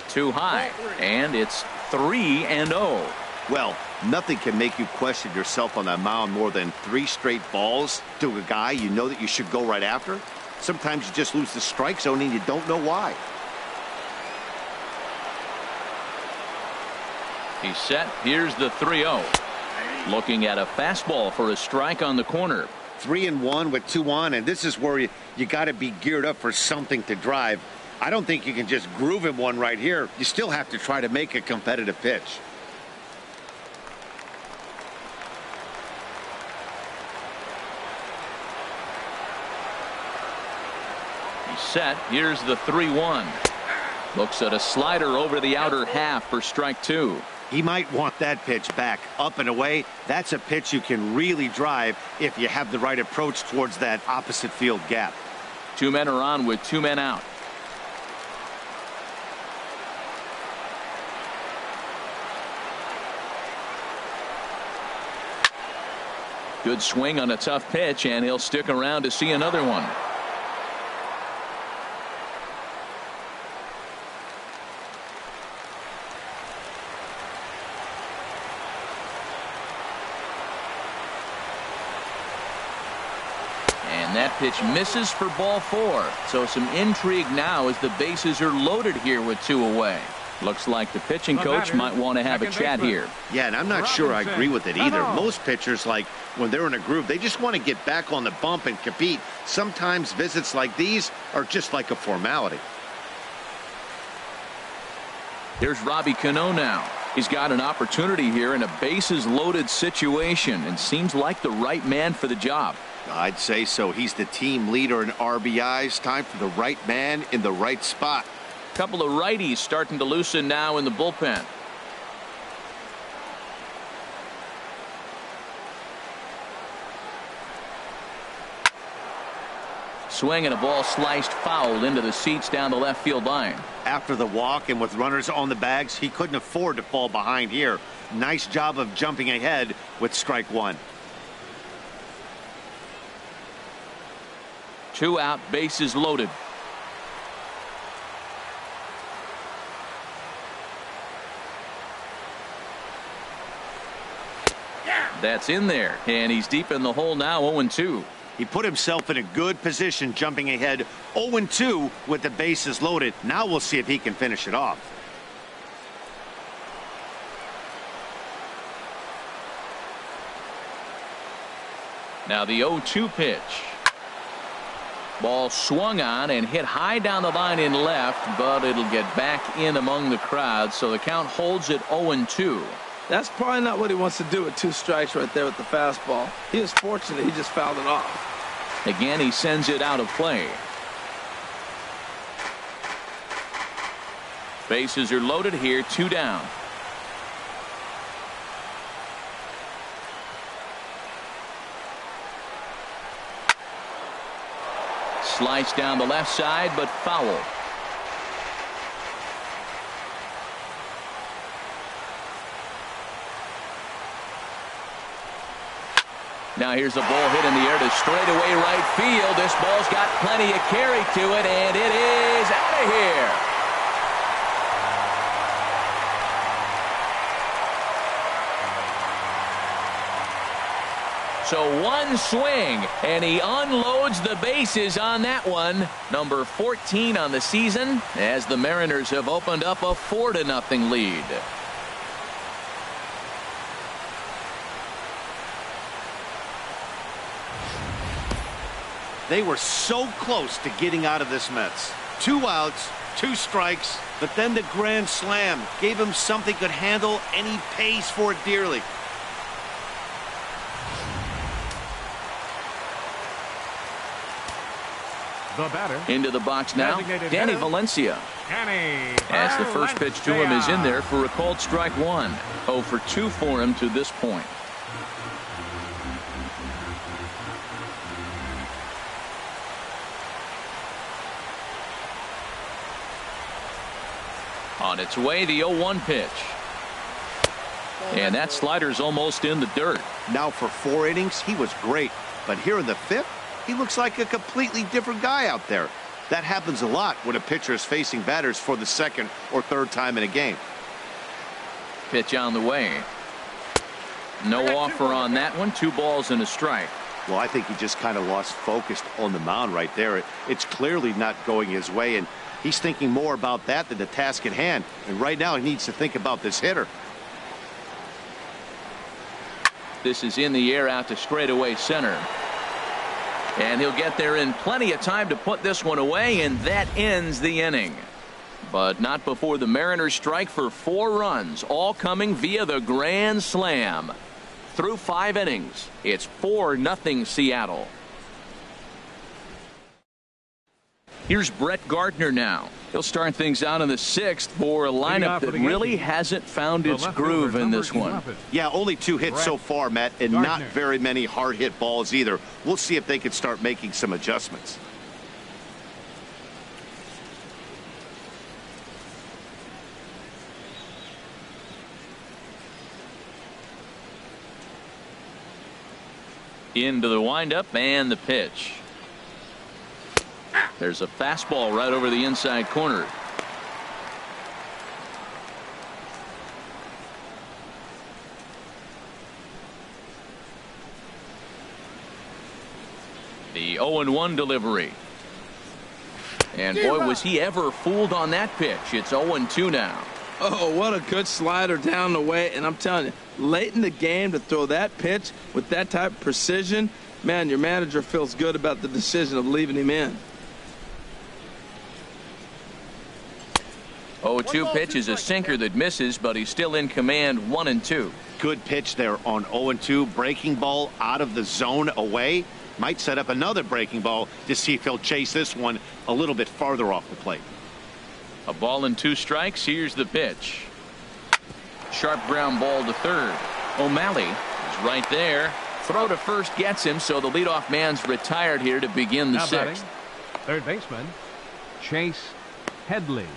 Too high, and it's 3-0. Well, nothing can make you question yourself on that mound more than 3 straight balls to a guy you know that you should go right after. Sometimes you just lose the strike zone and you don't know why. He's set. Here's the 3-0. Looking at a fastball for a strike on the corner. 3-1 with 2 on, and this is where you got to be geared up for something to drive. I don't think you can just groove him one right here. You still have to try to make a competitive pitch. Set. Here's the 3-1. Looks at a slider over the outer half for strike 2. He might want that pitch back, up and away. That's a pitch you can really drive if you have the right approach towards that opposite field gap. 2 men are on with 2 men out. Good swing on a tough pitch, and he'll stick around to see another one. That pitch misses for ball 4. So some intrigue now as the bases are loaded here with 2 away. Looks like the pitching coach might want to have a chat here. Yeah, and I'm not sure I agree with it either. Most pitchers, like when they're in a groove, they just want to get back on the bump and compete. Sometimes visits like these are just like a formality. Here's Robbie Cano now. He's got an opportunity here in a bases loaded situation and seems like the right man for the job. I'd say so. He's the team leader in RBIs. Time for the right man in the right spot. Couple of righties starting to loosen now in the bullpen. Swing and a ball sliced foul into the seats down the left field line. After the walk and with runners on the bags, he couldn't afford to fall behind here. Nice job of jumping ahead with strike 1. 2 out, bases loaded. That's in there, and he's deep in the hole now. 0-2. He put himself in a good position jumping ahead. 0-2 with the bases loaded. Now we'll see if he can finish it off. Now the 0-2 pitch. Ball swung on and hit high down the line in left, but it'll get back in among the crowd, so the count holds at 0-2. That's probably not what he wants to do with 2 strikes right there with the fastball. He was fortunate he just fouled it off. Again, he sends it out of play. Bases are loaded here, 2 down. Slice down the left side, but foul. Now here's a ball hit in the air to straightaway right field. This ball's got plenty of carry to it, and it is out of here. So one swing, and he unloads the bases on that one. Number 14 on the season, as the Mariners have opened up a 4-0 lead. They were so close to getting out of this mess. 2 outs, 2 strikes, but then the grand slam gave him something could handle, and he pays for it dearly. The batter. Into the box now, Danny Valencia. As the first pitch to him is in there for a called strike 1. 0 for 2 for him to this point. On its way, the 0-1 pitch. And that slider's almost in the dirt. Now for 4 innings, he was great. But here in the 5th, he looks like a completely different guy out there. That happens a lot when a pitcher is facing batters for the 2nd or 3rd time in a game. Pitch on the way. No offer on that one. 2 balls and a strike. Well, I think he just kind of lost focus on the mound right there. It's clearly not going his way, and he's thinking more about that than the task at hand. And right now he needs to think about this hitter. This is in the air out to straightaway center. And he'll get there in plenty of time to put this one away, and that ends the inning. But not before the Mariners strike for 4 runs, all coming via the grand slam. Through 5 innings, it's 4-0 Seattle. Here's Brett Gardner now. He'll start things out in the 6th for a lineup that really hasn't found its groove in this one. Yeah, only 2 hits so far, Matt, and not very many hard hit balls either. We'll see if they can start making some adjustments. Into the windup and the pitch. There's a fastball right over the inside corner. The 0-1 delivery. And boy, was he ever fooled on that pitch. It's 0-2 now. Oh, what a good slider down the way. And I'm telling you, late in the game to throw that pitch with that type of precision, man, your manager feels good about the decision of leaving him in. 0-2 pitch is a sinker that misses, but he's still in command. 1-2. Good pitch there on 0-2. Breaking ball out of the zone away. Might set up another breaking ball to see if he'll chase this one a little bit farther off the plate. A ball and 2 strikes. Here's the pitch. Sharp ground ball to third. O'Malley is right there. Throw to first gets him, so the leadoff man's retired here to begin the 6th. Third baseman, Chase Headley.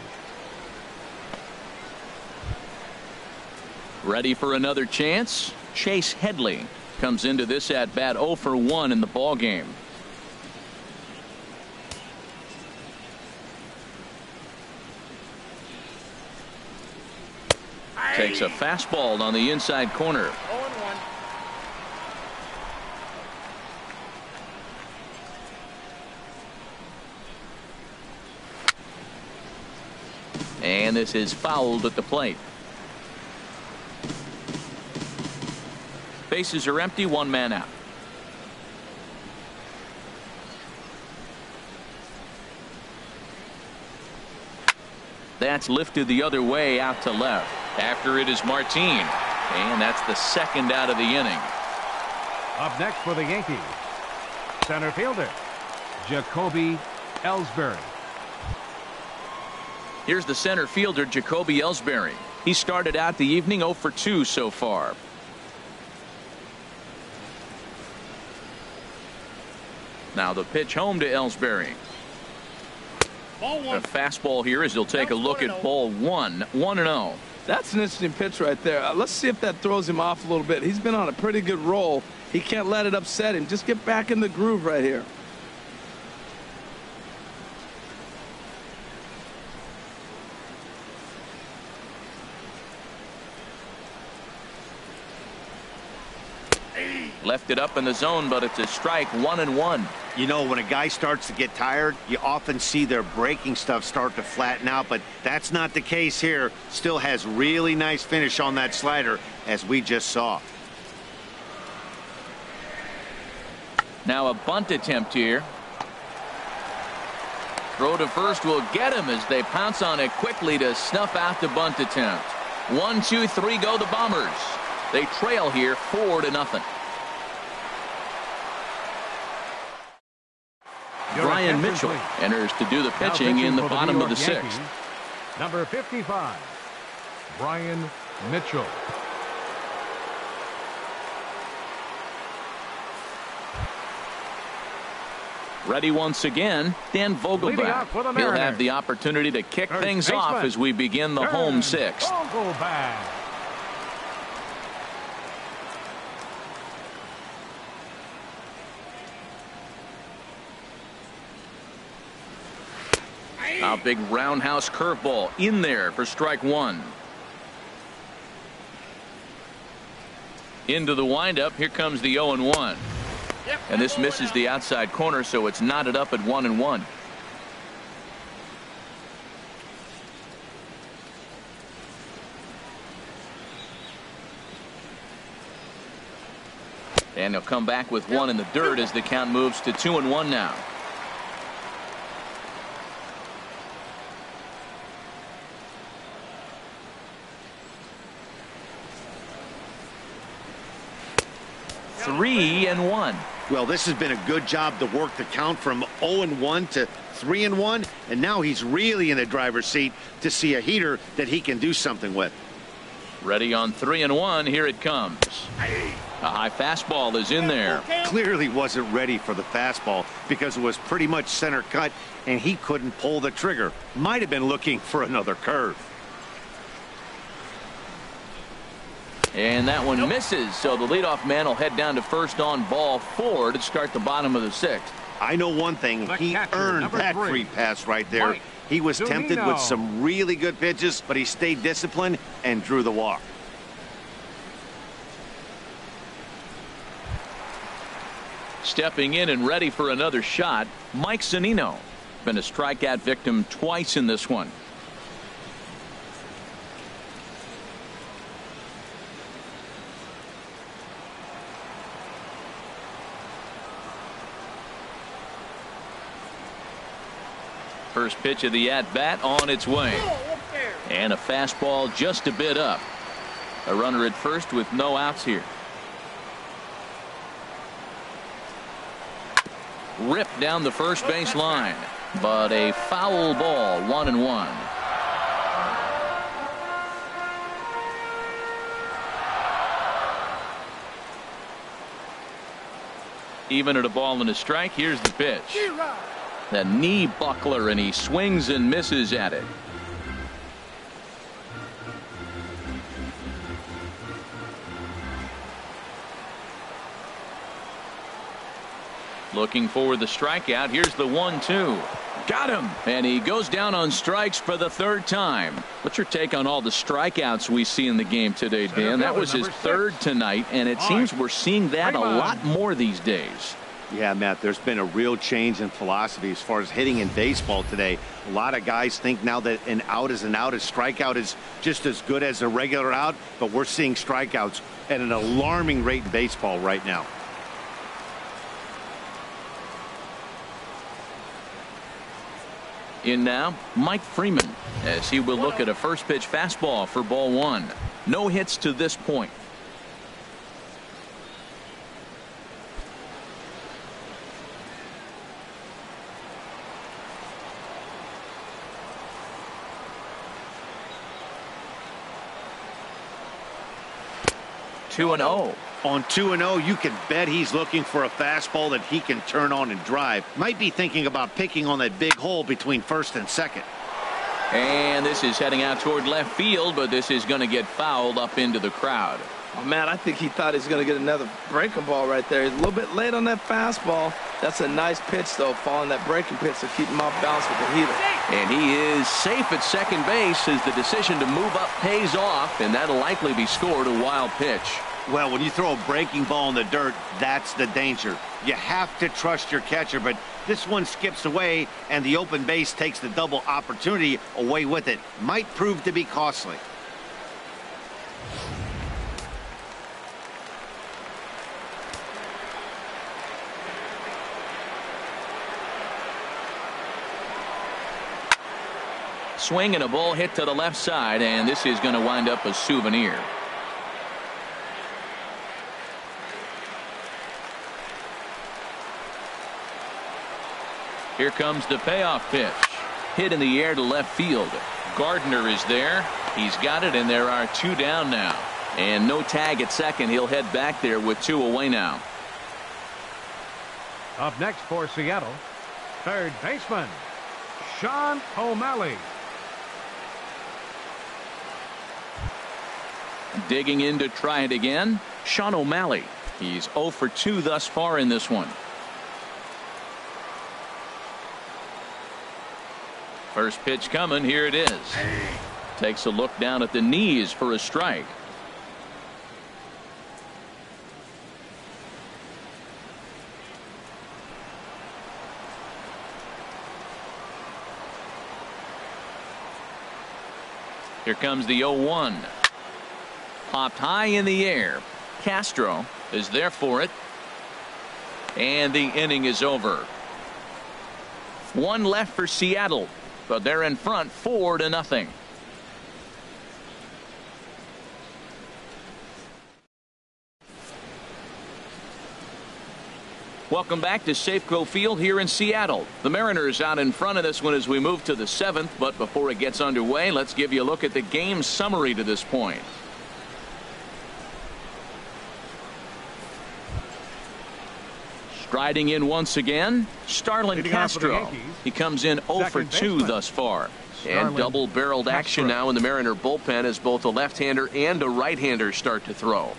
Ready for another chance? Chase Headley comes into this at bat 0 for 1 in the ball game. Takes a fastball on the inside corner. 0-1. And this is fouled at the plate. Bases are empty, 1 man out. That's lifted the other way out to left. After it is Martin, and that's the 2nd out of the inning. Up next for the Yankees, center fielder, JACOBY ELLSBURY. Here's the center fielder, Jacoby Ellsbury. He started out the evening 0 for 2 so far. Now the pitch home to Ellsbury. A fastball here as he'll take a look at ball 1. 1-0. That's an interesting pitch right there. Let's see if that throws him off a little bit. He's been on a pretty good roll. He can't let it upset him. Just get back in the groove right here. Left it up in the zone, but it's a strike. 1-1. You know, when a guy starts to get tired, you often see their breaking stuff start to flatten out, but that's not the case here. Still has really nice finish on that slider, as we just saw. Now a bunt attempt here. Throw to first will get him as they pounce on it quickly to snuff out the bunt attempt. 1, 2, 3 go the Bombers. They trail here 4-0. Brian Mitchell enters to do the pitching in the bottom of the 6th. Number 55, Brian Mitchell. Ready once again, Dan Vogelbach. He'll have the opportunity to kick things off as we begin the home 6th. Vogelbach. A big roundhouse curveball in there for strike 1. Into the windup. Here comes the 0-1. And this misses the outside corner, so it's knotted up at 1-1. And he'll come back with 1 in the dirt as the count moves to 2-1 now. Three and 1. Well, this has been a good job to work the count from 0-1 to 3-1, and now he's really in the driver's seat to see a heater that he can do something with. Ready on 3-1. Here it comes. A high fastball is in there. Clearly wasn't ready for the fastball because it was pretty much center cut, and he couldn't pull the trigger. Might have been looking for another curve. And that one misses, so the leadoff man will head down to first on ball 4 to start the bottom of the 6th. I know one thing, he earned that free pass right there. He was tempted with some really good pitches, but he stayed disciplined and drew the walk. Stepping in and ready for another shot, Mike Zunino. Been a strikeout victim twice in this one. First pitch of the at-bat on its way. And a fastball just a bit up. A runner at first with no outs here. Ripped down the first base line. But a foul ball, 1-1. Even at a ball and a strike, here's the pitch. The knee buckler, and he swings and misses at it. Looking for the strikeout. Here's the 1-2. Got him. And he goes down on strikes for the 3rd time. What's your take on all the strikeouts we see in the game today, Dan? That was his 3rd tonight, and it seems we're seeing that a lot more these days. Yeah, Matt, there's been a real change in philosophy as far as hitting in baseball today. A lot of guys think now that an out is an out. A strikeout is just as good as a regular out, but we're seeing strikeouts at an alarming rate in baseball right now. In now, Mike Freeman, as he will look at a first pitch fastball for ball 1. No hits to this point. 2-0. On 2-0, you can bet he's looking for a fastball that he can turn on and drive. Might be thinking about picking on that big hole between first and second. And this is heading out toward left field, but this is going to get fouled up into the crowd. Oh, man, I think he thought he was going to get another breaking ball right there. He's a little bit late on that fastball. That's a nice pitch, though, following that breaking pitch to keep him off balance with the heater. And he is safe at second base as the decision to move up pays off, and that'll likely be scored a wild pitch. Well, when you throw a breaking ball in the dirt, that's the danger. You have to trust your catcher, but this one skips away, and the open base takes the double opportunity away with it. Might prove to be costly. Swing and a ball hit to the left side, and this is going to wind up a souvenir. Here comes the payoff pitch. Hit in the air to left field. Gardner is there. He's got it, and there are 2 down now. And no tag at second. He'll head back there with 2 away now. Up next for Seattle, third baseman, Sean O'Malley. Digging in to try it again, Sean O'Malley. He's 0 for 2 thus far in this one. First pitch coming. Here it is. Takes a look down at the knees for a strike. Here comes the 0-1. Popped high in the air. Castro is there for it. And the inning is over. 1 left for Seattle, but they're in front 4-0. Welcome back to Safeco Field here in Seattle. The Mariners out in front of this one as we move to the 7th, but before it gets underway, let's give you a look at the game summary to this point. Striding in once again, STARLIN Castro. He comes in 0 for 2 thus far. And double-barreled action now in the Mariner bullpen as both a left-hander and a right-hander start to throw.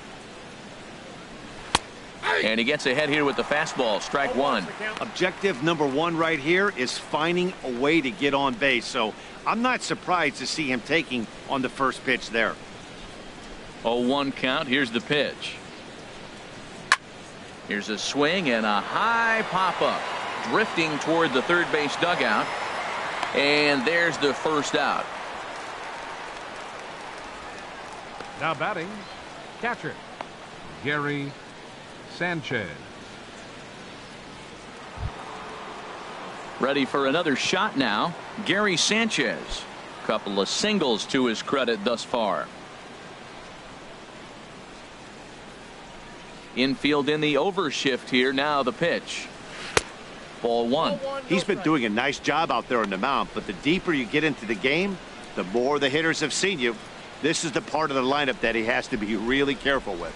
And he gets ahead here with the fastball, strike 1. Objective number 1 right here is finding a way to get on base. So I'm not surprised to see him taking on the first pitch there. 0-1 count. Here's the pitch. Here's a swing and a high pop-up. Drifting toward the third base dugout. And there's the first out. Now batting, catcher, Gary Sanchez. Ready for another shot now, Gary Sanchez. Couple of singles to his credit thus far. Infield in the overshift here. Now the pitch. Ball 1. He's been doing a nice job out there on the mound, but the deeper you get into the game, the more the hitters have seen you. This is the part of the lineup that he has to be really careful with.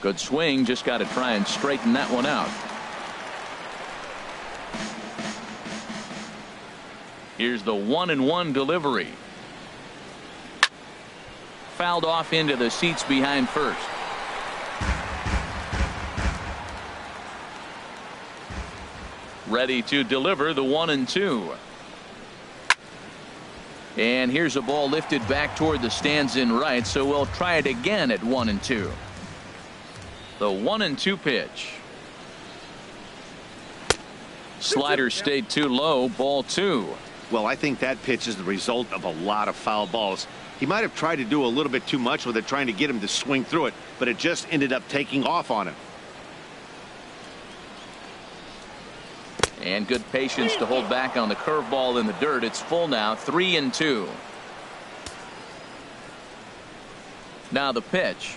Good swing. Just got to try and straighten that one out. Here's the 1-1 delivery. Fouled off into the seats behind first. Ready to deliver the 1-2. And here's a ball lifted back toward the stands in right, so we'll try it again at 1-2. The 1-2 pitch. Slider stayed too low, ball 2. Well, I think that pitch is the result of a lot of foul balls. He might have tried to do a little bit too much with it, trying to get him to swing through it, but it just ended up taking off on him. And good patience to hold back on the curveball in the dirt. It's full now, 3-2. Now the pitch.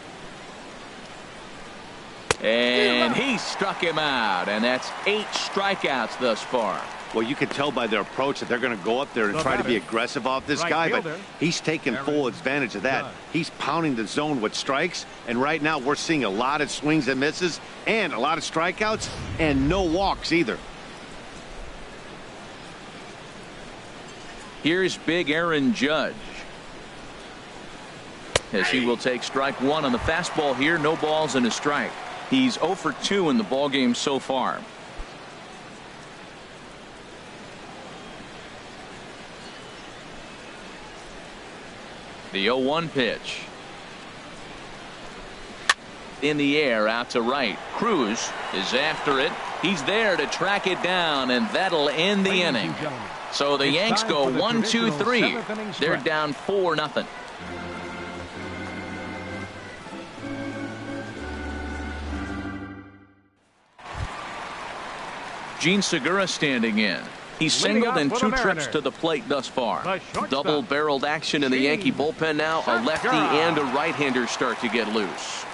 And he struck him out, and that's 8 strikeouts thus far. Well, you can tell by their approach that they're going to go up there and try to be aggressive off this guy, but he's taking full advantage of that. He's pounding the zone with strikes, and right now we're seeing a lot of swings and misses and a lot of strikeouts and no walks either. Here's big Aaron Judge, as he will take strike one on the fastball here. No balls and a strike. He's 0 for 2 in the ballgame so far. The 0-1 pitch. In the air, out to right. Cruz is after it. He's there to track it down, and that'll end the inning. So the Yanks go 1, 2, 3. They're down 4-0. Gene Segura standing in. He's singled in 2 trips to the plate thus far. Double-barreled action in the Yankee bullpen now. A lefty and a right-hander start to get loose.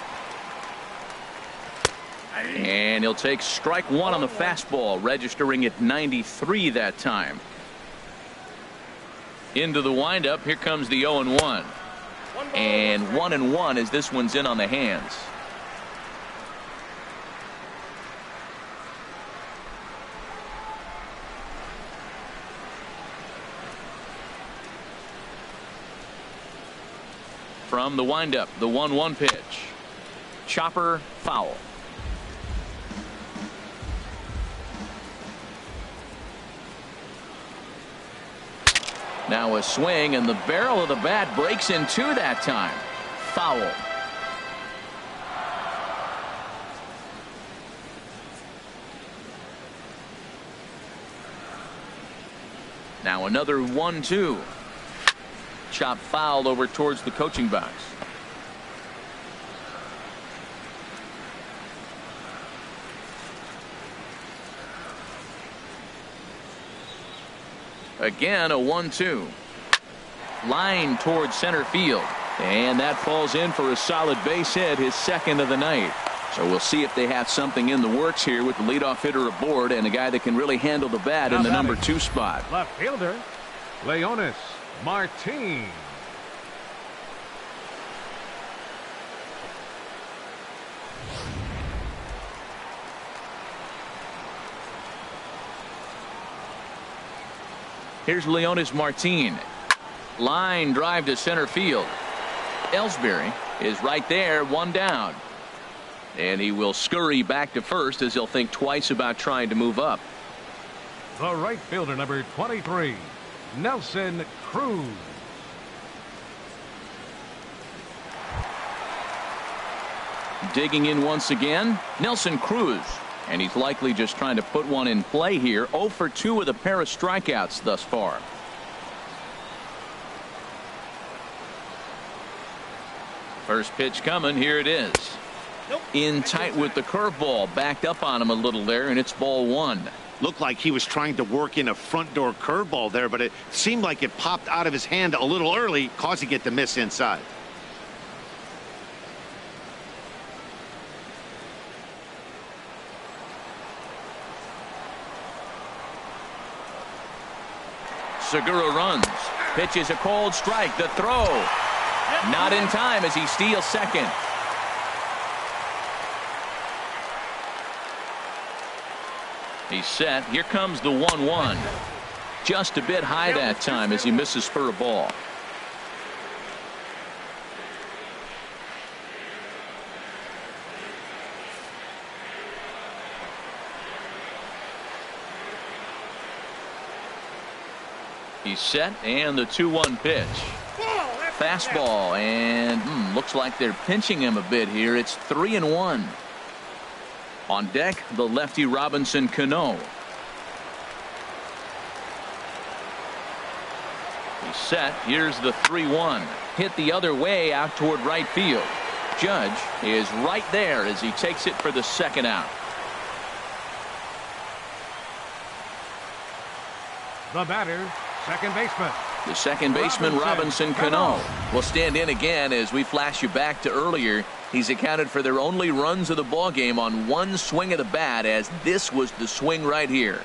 And he'll take strike one on the fastball, registering at 93 that time. Into the windup. Here comes the 0-1. And 1-1 as this one's in on the hands. From the windup, the 1-1 pitch. Chopper foul. Now a swing, and the barrel of the bat breaks in 2 that time. Foul. Now another 1-2. Chop fouled over towards the coaching box. Again, a 1-2. Line towards center field. And that falls in for a solid base hit, his second of the night. So we'll see if they have something in the works here with the leadoff hitter aboard and a guy that can really handle the bat in the number 2 spot. Left fielder, Leonis Martin. Here's Leonis Martin. Line drive to center field. ELLSBURY is right there, 1 down. And he will scurry back to first as he'll think twice about trying to move up. The right fielder, number 23, Nelson Cruz. Digging in once again, Nelson Cruz. And he's likely just trying to put one in play here. 0 for 2 with a pair of strikeouts thus far. First pitch coming. Here it is. In tight with the curveball. Backed up on him a little there, and it's ball 1. Looked like he was trying to work in a front door curveball there, but it seemed like it popped out of his hand a little early, causing it to miss inside. Segura runs. Pitches a cold strike. The throw. Not in time as he steals second. He's set. Here comes the 1-1. Just a bit high that time as he misses for a ball. He's set, and the 2-1 pitch. Fastball, and looks like they're pinching him a bit here. It's 3-1. On deck, the lefty Robinson Cano. He's set. Here's the 3-1. Hit the other way out toward right field. Judge is right there as he takes it for the second out. The batter, second baseman. The second baseman, Robinson Cano, will stand in again as we flash you back to earlier. He's accounted for their only runs of the ball game on one swing of the bat, as this was the swing right here.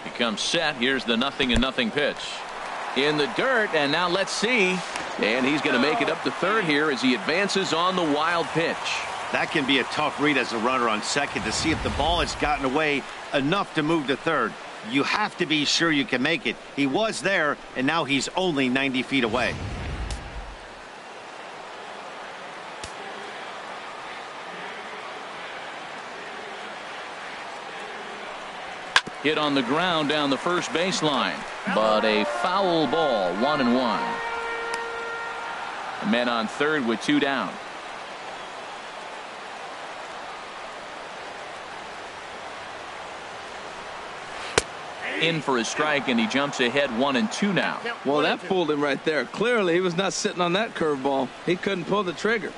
He comes set. Here's the 0-0 pitch. In the dirt, and now let's see. And he's going to make it up to third here as he advances on the wild pitch. That can be a tough read as a runner on second to see if the ball has gotten away enough to move to third. You have to be sure you can make it. He was there, and now he's only 90 feet away. Hit on the ground down the first baseline, but a foul ball, 1-1. Men on third with 2 down. In for a strike, and he jumps ahead 1-2 now. Well, that fooled him right there. Clearly, he was not sitting on that curveball. He couldn't pull the trigger.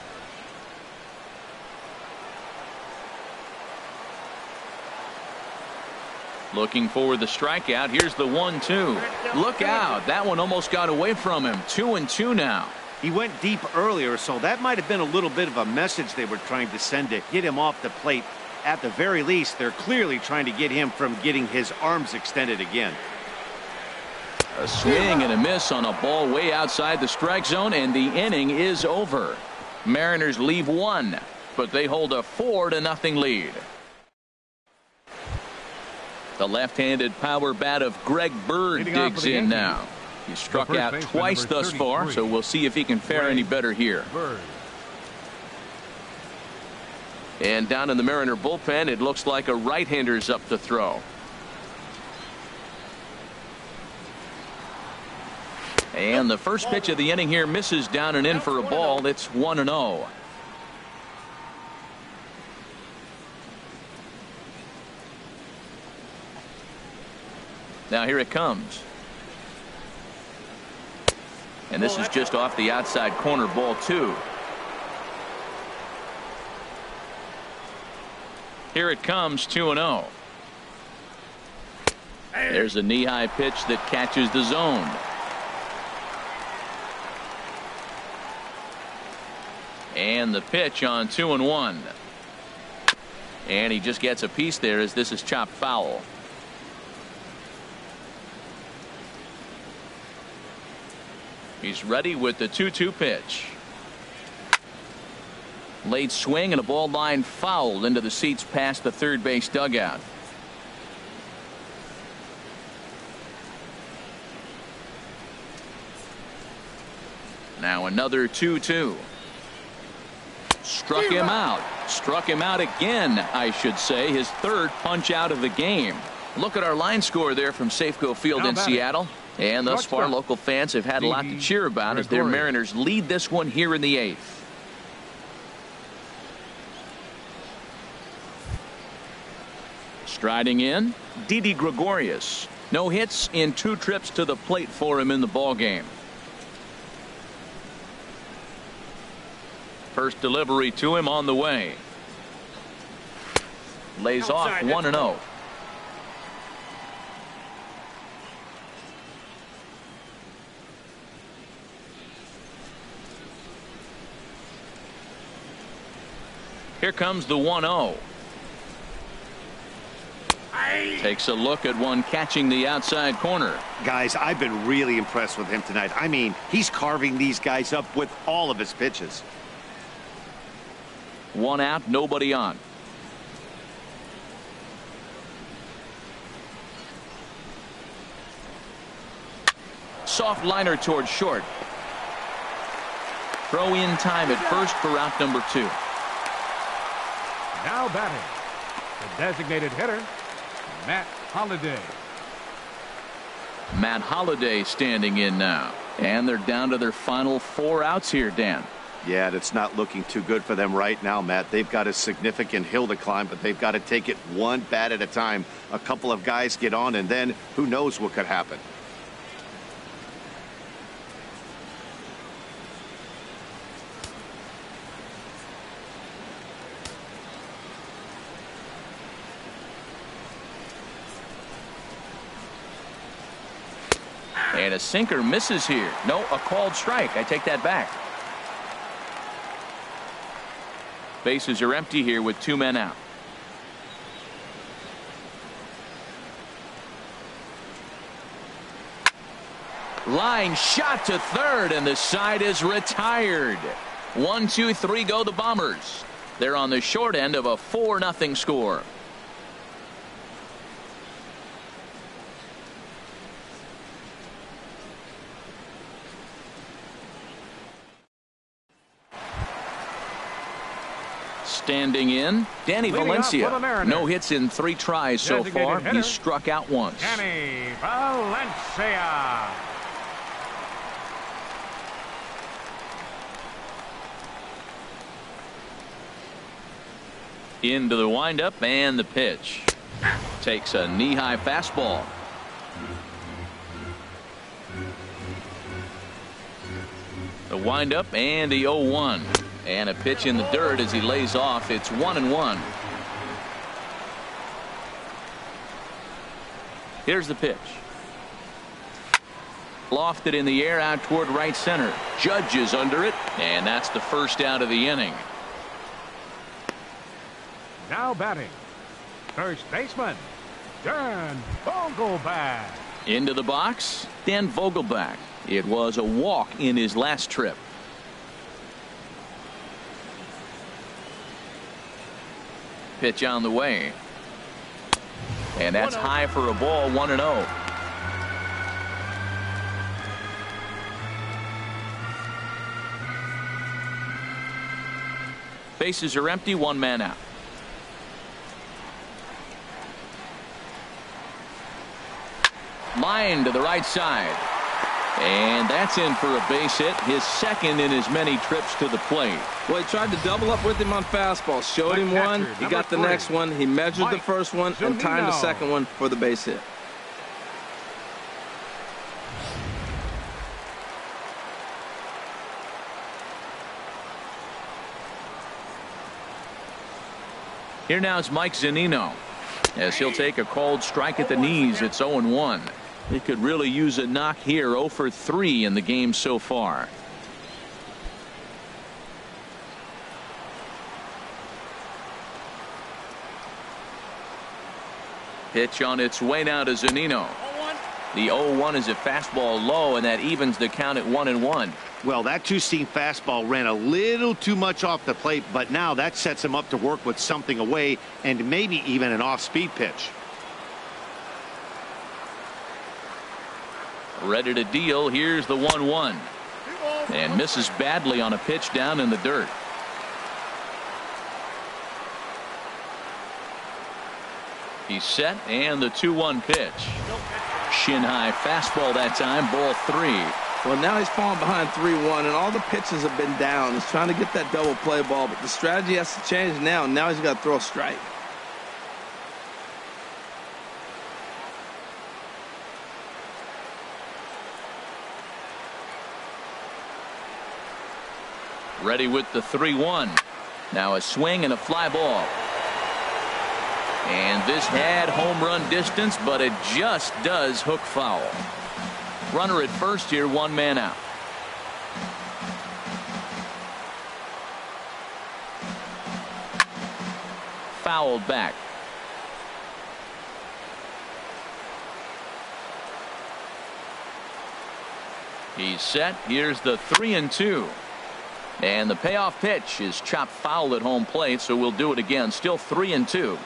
Looking for the strikeout. Here's the 1-2. Look out. That one almost got away from him. 2-2 now. He went deep earlier, so that might have been a little bit of a message they were trying to send to get him off the plate. At the very least, they're clearly trying to get him from getting his arms extended again. A swing and a miss on a ball way outside the strike zone, and the inning is over. Mariners leave 1, but they hold a 4-0 lead. The left-handed power bat of Greg Bird digs in now. He struck out twice thus far, so we'll see if he can fare any better here. And down in the Mariner bullpen, it looks like a right-hander's up to throw. And the first pitch of the inning here misses down and in for a ball. It's 1-0. Now here it comes. And this is just off the outside corner, ball 2. Here it comes, 2-0. There's a knee-high pitch that catches the zone. And the pitch on 2-1. And he just gets a piece there as this is chopped foul. He's ready with the 2-2 pitch. Late swing and a ball line foul into the seats past the third base dugout. Now another 2-2. Struck him out. Struck him out again, I should say. His third punch out of the game. Look at our line score there from Safeco Field in Seattle. And thus far, local fans have had a lot to cheer about as their Mariners lead this one here in the 8th. Striding in, Didi Gregorius. No hits in 2 trips to the plate for him in the ballgame. First delivery to him on the way. Lays off 1-0. Here comes the 1-0. Takes a look at one catching the outside corner. Guys, I've been really impressed with him tonight. I mean, he's carving these guys up with all of his pitches. 1 out, nobody on. Soft liner towards short. Throw in time at first for out number 2. Now batting, the designated hitter, Matt Holliday. Matt Holliday standing in now. And they're down to their final 4 outs here, Dan. Yeah, it's not looking too good for them right now, Matt. They've got a significant hill to climb, but they've got to take it one bat at a time. A couple of guys get on, and then who knows what could happen. And a sinker misses here. No, a called strike. I take that back. Bases are empty here with 2 men out. Line shot to third, and the side is retired. 1, 2, 3 go the Bombers. They're on the short end of a 4-0 score. Standing in, Danny Valencia. No hits in 3 tries so far. He's struck out once. Danny Valencia. Into the windup and the pitch. Takes a knee-high fastball. The windup and the 0-1. And a pitch in the dirt as he lays off. It's 1-1. Here's the pitch. Lofted in the air out toward right center. Judge is under it, and that's the first out of the inning. Now batting, first baseman, Dan VOGELBACH. Into the box, Dan VOGELBACH. It was a walk in his last trip. Pitch on the way. And that's high for a ball, 1-0. Bases are empty, 1 man out. Line to the right side. And that's in for a base hit, his second in as many trips to the plate. Well, he tried to double up with him on fastball. Showed him one, he got the next one. He measured the first one and timed the second one for the base hit. Here now is Mike Zunino, as he'll take a called strike at the knees. It's 0-1. He could really use a knock here. 0 for 3 in the game so far. Pitch on its way now to Zunino. The 0-1 is a fastball low, and that evens the count at 1-1. Well, that two-seam fastball ran a little too much off the plate, but now that sets him up to work with something away and maybe even an off-speed pitch. Ready to deal. Here's the 1-1. And misses badly on a pitch down in the dirt. He's set, and the 2-1 pitch. Shin high fastball that time, ball 3. Well, now he's falling behind 3-1, and all the pitches have been down. He's trying to get that double play ball, but the strategy has to change now. Now he's got to throw a strike. Ready with the 3-1. Now a swing and a fly ball. And this had home run distance, but it just does hook foul. Runner at first here, 1 man out. Fouled back. He's set. Here's the 3-2. And the payoff pitch is chopped foul at home plate, so we'll do it again. Still 3-2.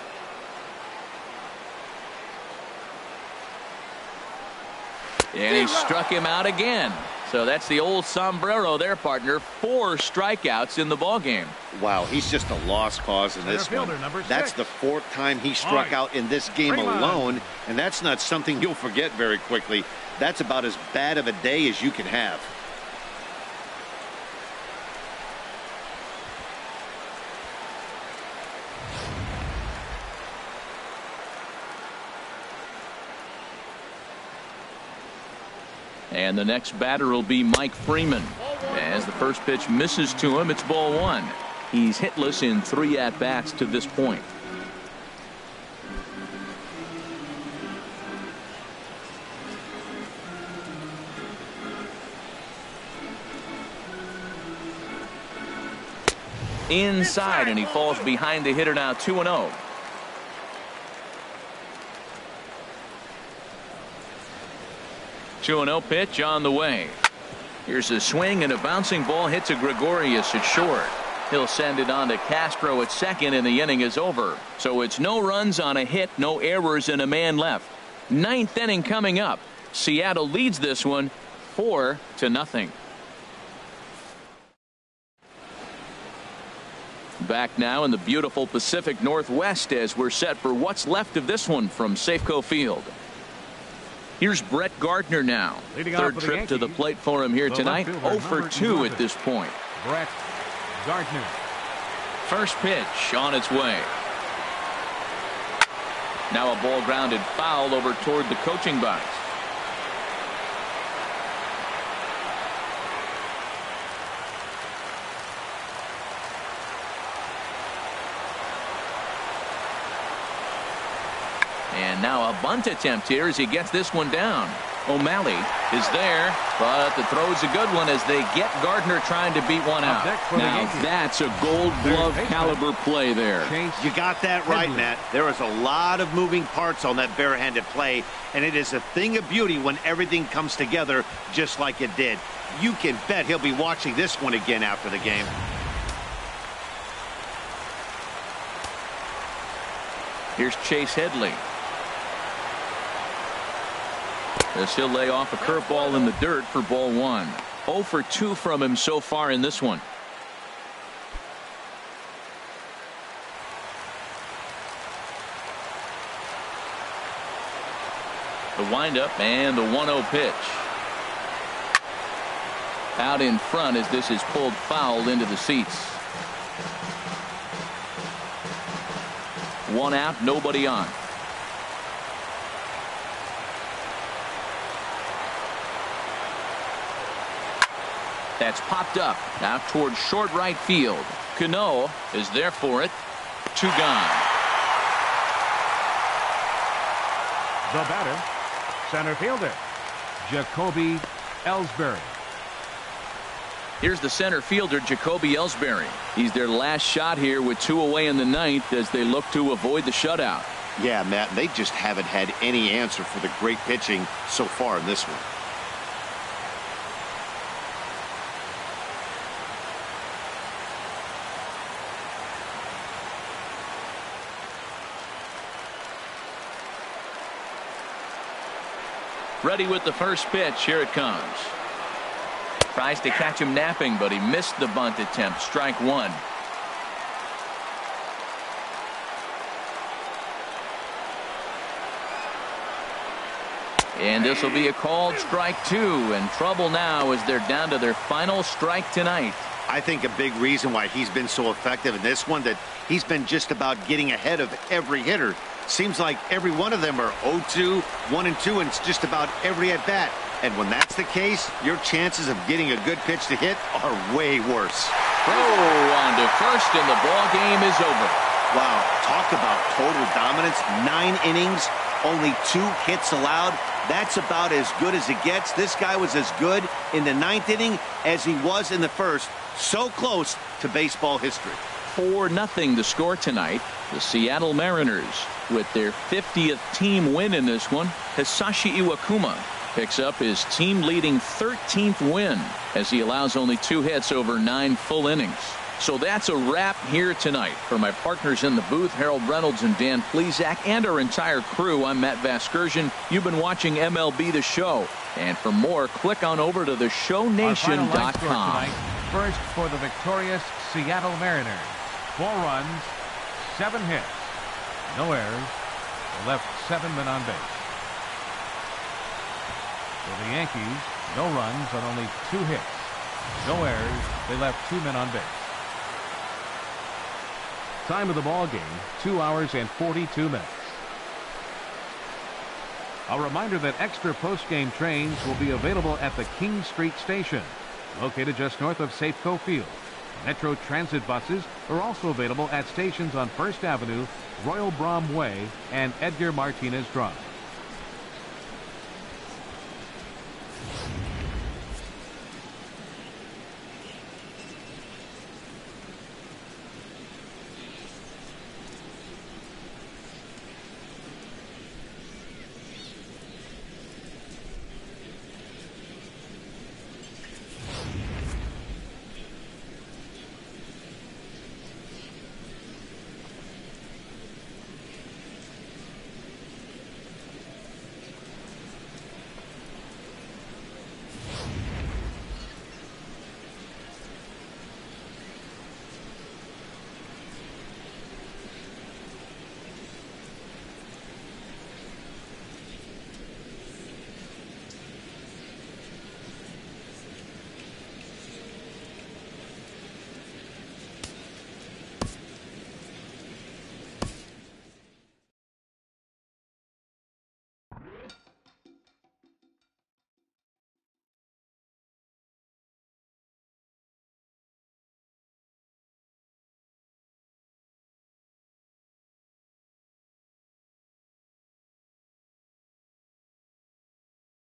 And he struck him out again. So that's the old sombrero there, partner. 4 strikeouts in the ballgame. Wow, he's just a lost cause in this one. That's the 4th time he struck out in this game alone, and that's not something you'll forget very quickly. That's about as bad of a day as you can have. And the next batter will be Mike Freeman. As the first pitch misses to him, it's ball 1. He's hitless in 3 at-bats to this point. Inside, and he falls behind the hitter now, 2-0. 2-0 pitch on the way. Here's a swing and a bouncing ball hit to Gregorius at short. He'll send it on to Castro at second, and the inning is over. So it's no runs on a hit, no errors, and a man left. Ninth inning coming up. Seattle leads this one 4-0. Back now in the beautiful Pacific Northwest as we're set for what's left of this one from Safeco Field. Here's Brett Gardner now. Third trip to the plate for him here tonight. 0 for 2 at this point. Brett Gardner. First pitch on its way. Now a ball grounded foul over toward the coaching box. And now a bunt attempt here as he gets this one down. O'Malley is there, but the throw's a good one as they get Gardner trying to beat one out. Now that's a gold glove caliber play there. You got that right, Matt. There is a lot of moving parts on that barehanded play, and it is a thing of beauty when everything comes together just like it did. You can bet he'll be watching this one again after the game. Here's Chase Headley. As he'll lay off a curveball in the dirt for ball 1. 0 for 2 from him so far in this one. The windup and the 1-0 pitch. Out in front as this is pulled foul into the seats. 1 out, nobody on. That's popped up out towards short right field. CANO is there for it. 2 gone. The batter, center fielder, JACOBY ELLSBURY. Here's the center fielder, JACOBY ELLSBURY. He's their last shot here with 2 away in the ninth as they look to avoid the shutout. Yeah, Matt, they just haven't had any answer for the great pitching so far in this one. Ready with the first pitch. Here it comes. Tries to catch him napping, but he missed the bunt attempt. Strike 1. And this will be a called strike 2, and trouble now as they're down to their final strike tonight. I think a big reason why he's been so effective in this one, that he's been just about getting ahead of every hitter. Seems like every one of them are 0-2, 1-2, and it's just about every at bat. And when that's the case, your chances of getting a good pitch to hit are way worse. Throw on to first, and the ball game is over. Wow, talk about total dominance. 9 innings, only 2 hits allowed. That's about as good as it gets. This guy was as good in the 9th inning as he was in the first. So close to baseball history. 4-0 the score tonight. The Seattle Mariners with their 50th team win in this one. Hisashi Iwakuma picks up his team-leading 13th win as he allows only 2 hits over 9 full innings. So that's a wrap here tonight. For my partners in the booth, Harold Reynolds and Dan Plesac, and our entire crew, I'm Matt Vasgersian. You've been watching MLB The Show. And for more, click on over to theshownation.com. First for the victorious Seattle Mariners. 4 runs, 7 hits, no errors. They left 7 men on base. For the Yankees, no runs on only 2 hits, no errors. They left 2 men on base. Time of the ball game, 2 hours and 42 minutes. A reminder that extra post-game trains will be available at the King Street Station, located just north of Safeco Field. Metro Transit buses are also available at stations on First Avenue, Royal Brom Way, and Edgar Martinez Drive.